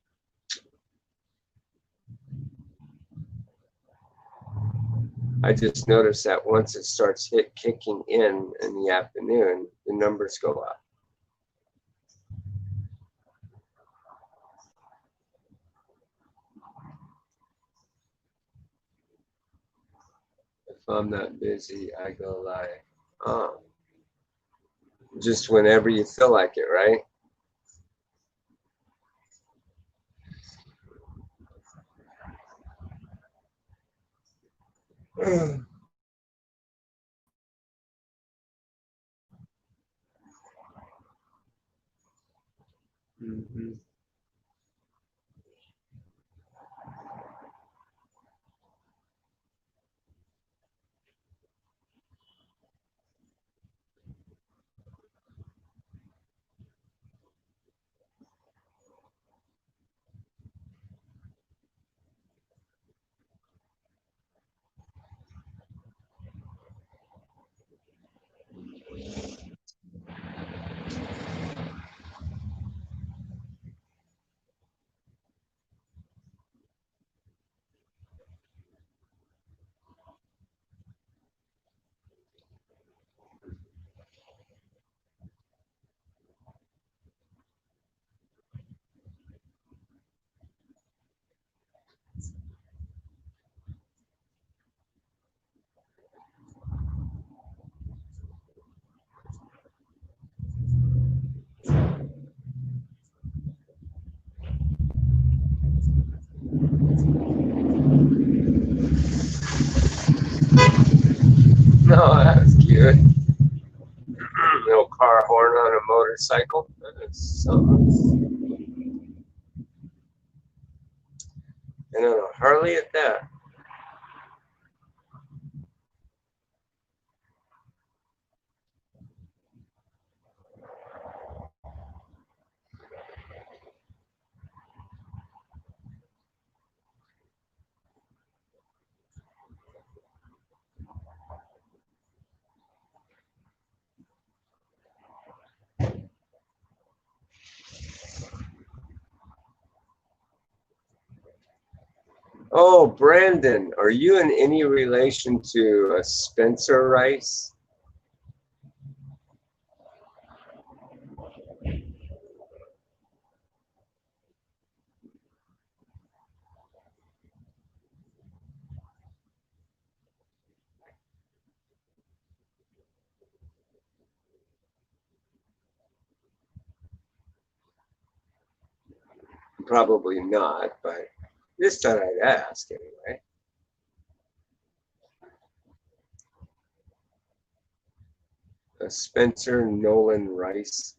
I just noticed that once it starts kicking in the afternoon, the numbers go up. If I'm not busy, I go live. Oh, just whenever you feel like it, right? Mhm. No, that was cute. Little car horn on a motorcycle. That's something. And on a Harley at that. Oh, Brandon, are you in any relation to Spencer Rice? Probably not, but just thought I'd ask anyway. Spencer Nolan Rice.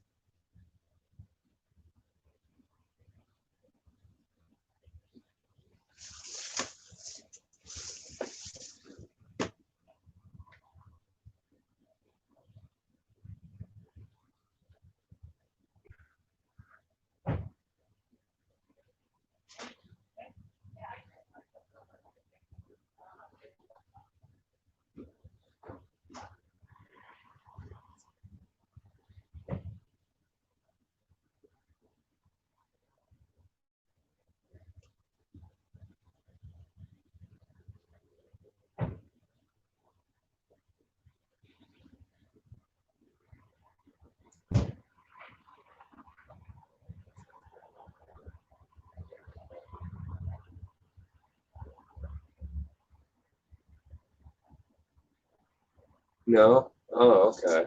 No? Oh, okay.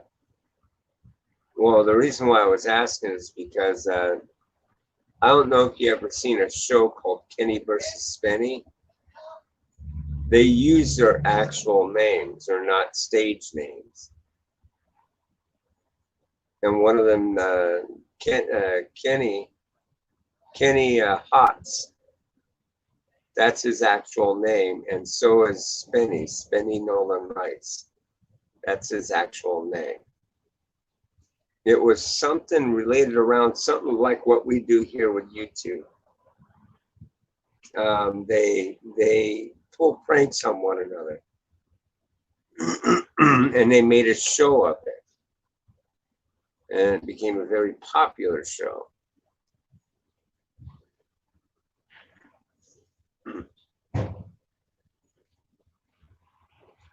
Well, the reason why I was asking is because I don't know if you ever seen a show called Kenny versus Spenny. They use their actual names, they're not stage names. And one of them, Kenny Hotz, that's his actual name, and so is Spenny Nolan Rice. That's his actual name. It was something related around something like what we do here with YouTube. They pull pranks on one another, and they made a show of it, and it became a very popular show.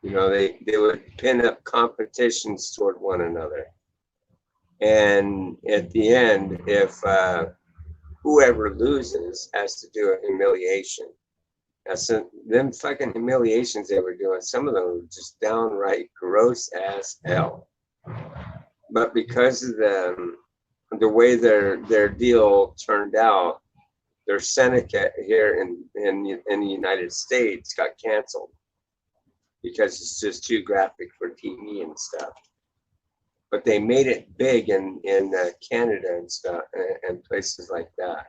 You know, they would pin up competitions toward one another, and at the end, if whoever loses has to do a humiliation. Now, so them fucking humiliations they were doing, some of them were just downright gross as hell. But because of the way their deal turned out, their Seneca here in the United States got canceled because it's just too graphic for TV and stuff. but they made it big in Canada and stuff and places like that.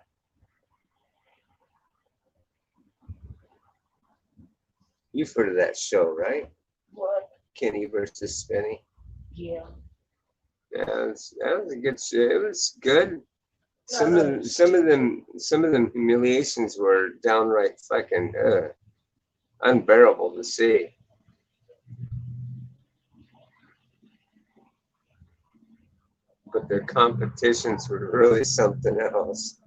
You've heard of that show, right? What? Kenny versus Spinny. Yeah. Yeah, that was a good show. It was good. Some of them humiliations were downright fucking unbearable to see. But their competitions were really something else.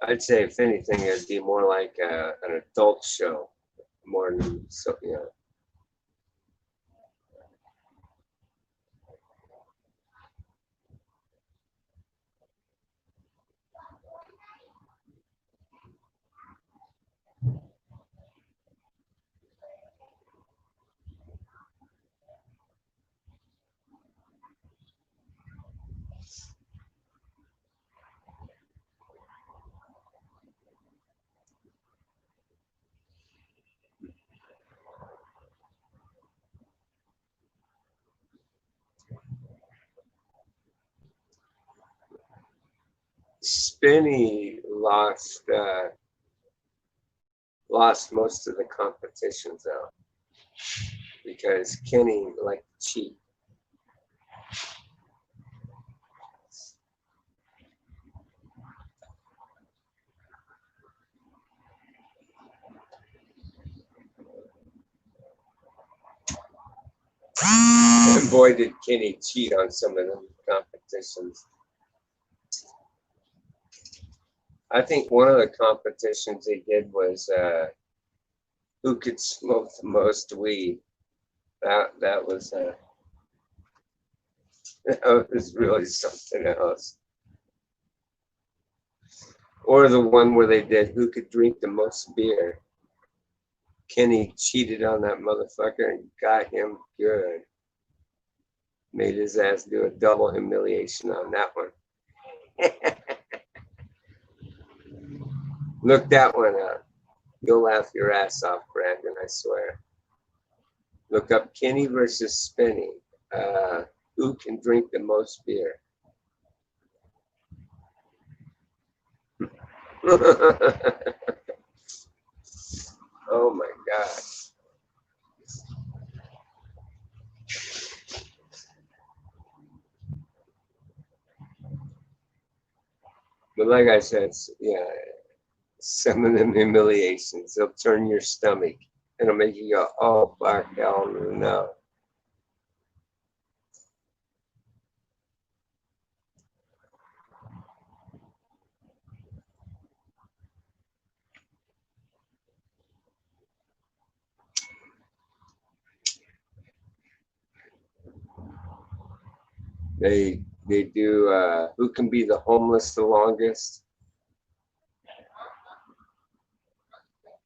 I'd say if anything, it'd be more like an adult show, more than so you know. Spinny lost most of the competitions though, because Kenny liked to cheat. And boy, did Kenny cheat on some of them competitions. I think one of the competitions they did was who could smoke the most weed. That was that was really something else. Or the one where they did who could drink the most beer. Kenny cheated on that motherfucker and got him good. Made his ass do a double humiliation on that one. Look that one up. You'll laugh your ass off, Brandon, I swear. Look up Kenny versus Spinny. Who can drink the most beer? Oh my God. But like I said, yeah, some of them humiliations, they'll turn your stomach. It'll make you go, oh, fuck, hell no. They do who can be the homeless the longest.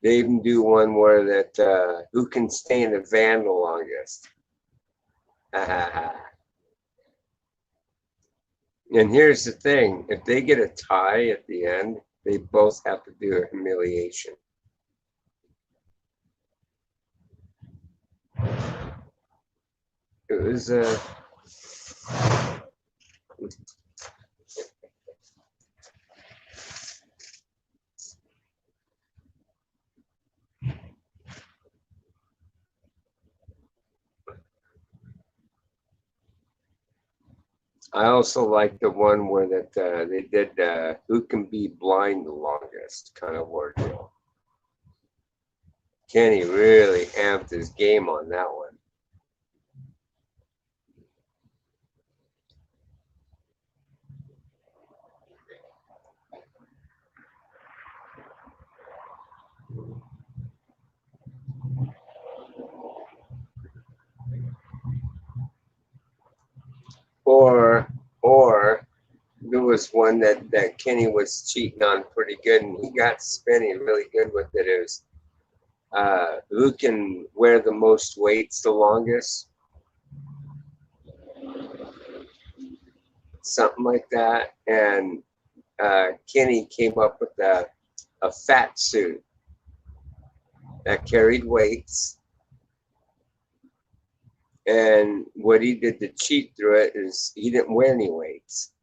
They even do one where that who can stay in a van the longest. And here's the thing, if they get a tie at the end, they both have to do a humiliation. It was I also like the one where that they did who can be blind the longest kind of ordeal. Kenny really amped his game on that one. Or there was one that Kenny was cheating on pretty good, and he got Spinny really good with it. It was who can wear the most weights the longest, something like that. And Kenny came up with a fat suit that carried weights. And what he did to cheat through it is he didn't wear any weights.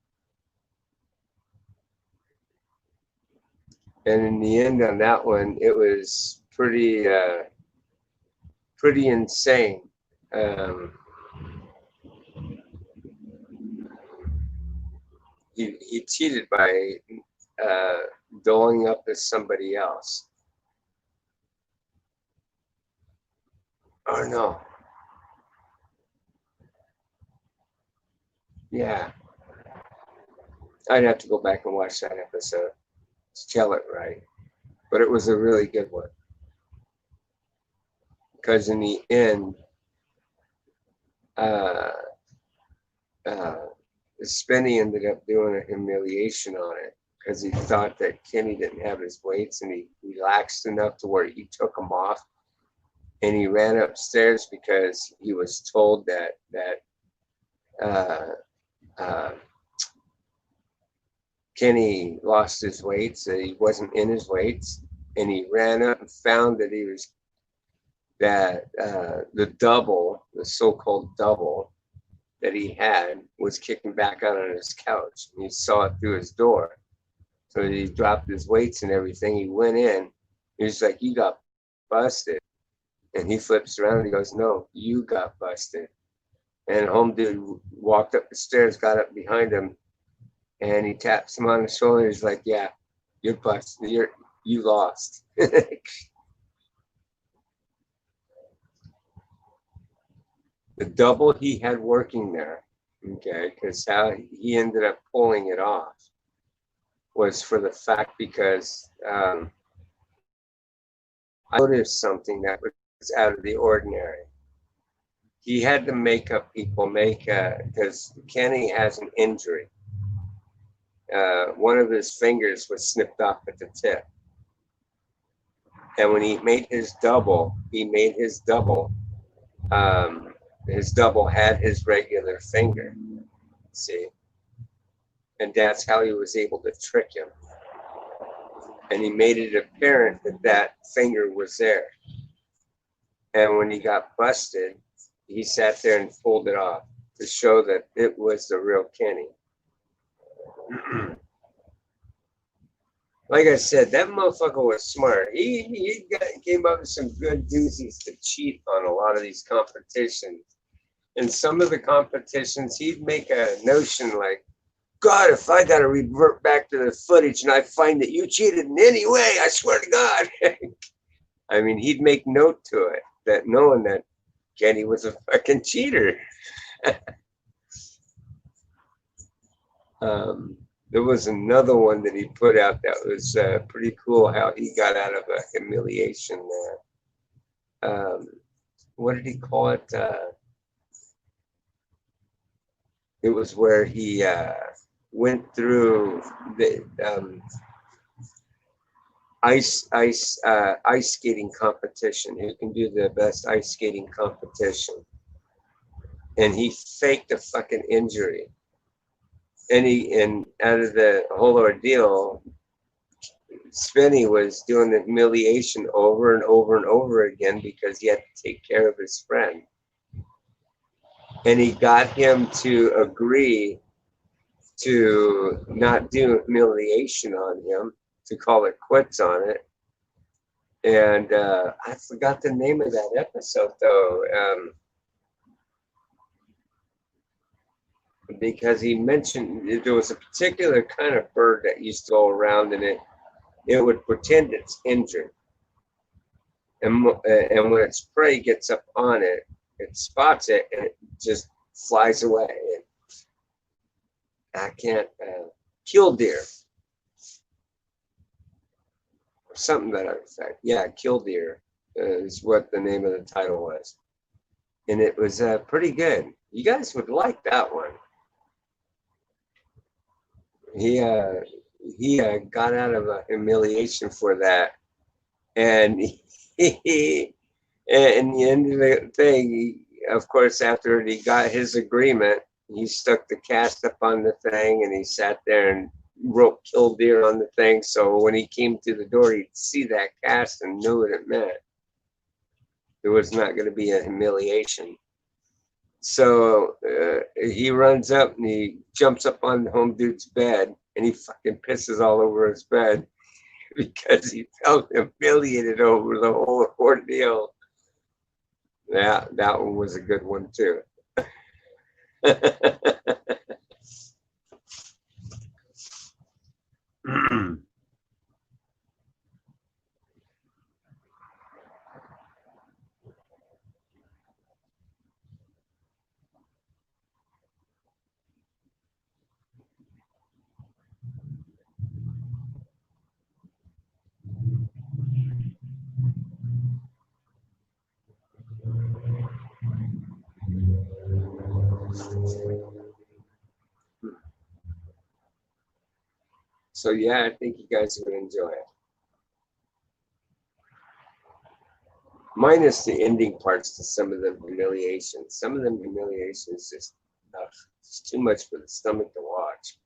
And in the end on that one, it was pretty insane. He cheated by doling up as somebody else. Oh no. Yeah. I'd have to go back and watch that episode to tell it right. But it was a really good one. Because in the end, Spenny ended up doing a humiliation on it because he thought that Kenny didn't have his weights, and he relaxed enough to where he took them off, and he ran upstairs because he was told that Kenny lost his weights, that he wasn't in his weights, and he ran up and found that the double, the so-called double that he had, was kicking back out on his couch. And he saw it through his door. So he dropped his weights and everything. He went in. He was like, "You got busted." And he flips around and he goes, "No, you got busted." And home dude walked up the stairs, got up behind him, and he taps him on the shoulder. He's like, "Yeah, you're busted. You lost." The double he had working there, okay, because how he ended up pulling it off was for the fact because I noticed something that was out of the ordinary. He had the makeup people because Kenny has an injury. One of his fingers was snipped off at the tip. And when he made his double, his double had his regular finger, see? And that's how he was able to trick him. And he made it apparent that finger was there. And when he got busted, he sat there and pulled it off to show that it was the real Kenny. Like I said, that motherfucker was smart. He came up with some good doozies to cheat on a lot of these competitions. And some of the competitions, he'd make a notion like, "God, if I got to revert back to the footage and I find that you cheated in any way, I swear to God." I mean, he'd make note to it, that knowing that Kenny was a fucking cheater. There was another one that he put out that was pretty cool, how he got out of a humiliation there. What did he call it? It was where he went through the ice skating competition. Who can do the best ice skating competition? And he faked a fucking injury. And out of the whole ordeal, Spenny was doing the humiliation over and over and over again because he had to take care of his friend. And he got him to agree to not do humiliation on him, to call it quits on it. And I forgot the name of that episode though, because he mentioned there was a particular kind of bird that used to go around, and it would pretend it's injured. And when its prey gets up on it, it spots it and it just flies away. And I can't kill deer. Something to that effect. Yeah, Kill Deer is what the name of the title was. And it was pretty good. You guys would like that one. He got out of a humiliation for that. And in the end of the thing, of course, after he got his agreement, he stuck the cast up on the thing and he sat there and wrote "kill deer" on the thing, so when he came through the door, he'd see that cast and knew what it meant. There was not going to be a humiliation. So he runs up and he jumps up on the home dude's bed and he fucking pisses all over his bed because he felt humiliated over the whole ordeal. Yeah, that one was a good one too. So yeah, I think you guys would enjoy it. Minus the ending parts to some of them humiliations. Some of them humiliations just it's too much for the stomach to watch.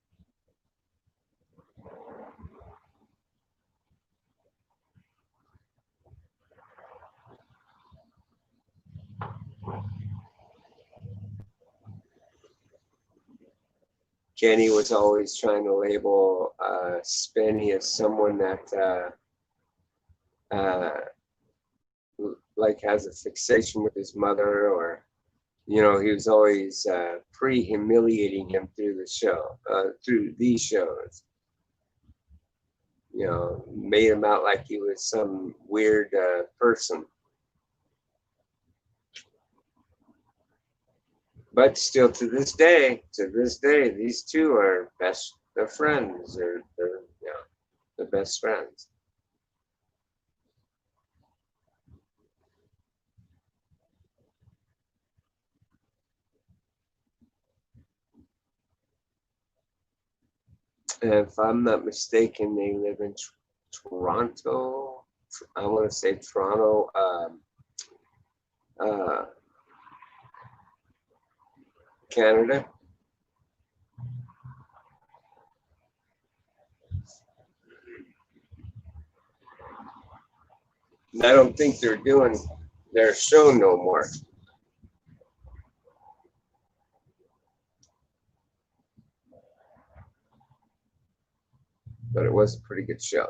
Kenny was always trying to label Spenny as someone that like has a fixation with his mother, or he was always pre-humiliating him through the show, through these shows. Made him out like he was some weird person. But still, to this day, these two are they're friends. They're the best friends. And if I'm not mistaken, they live in Toronto. I want to say Toronto, Canada. And I don't think they're doing their show no more. But it was a pretty good show.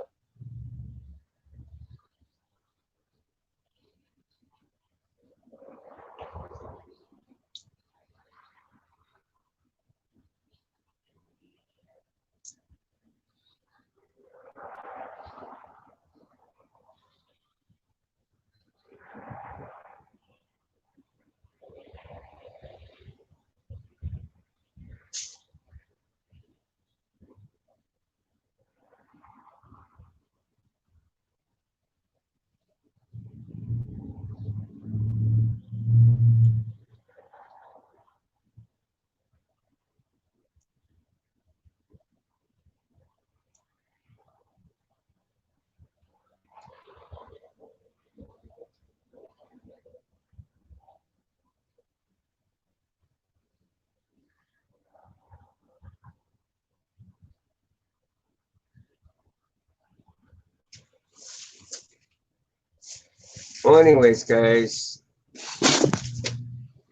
Well, anyways, guys,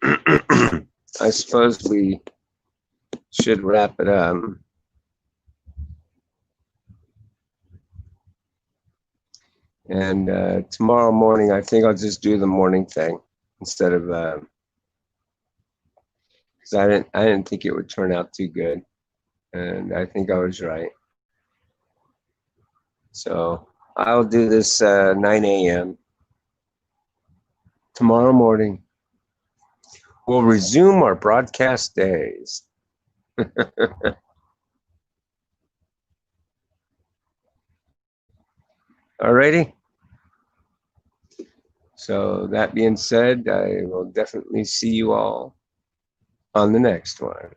I suppose we should wrap it up. And tomorrow morning, I think I'll just do the morning thing instead of because I didn't think it would turn out too good, and I think I was right. So I'll do this 9 a.m. tomorrow morning. We'll resume our broadcast days. Alrighty. So that being said, I will definitely see you all on the next one.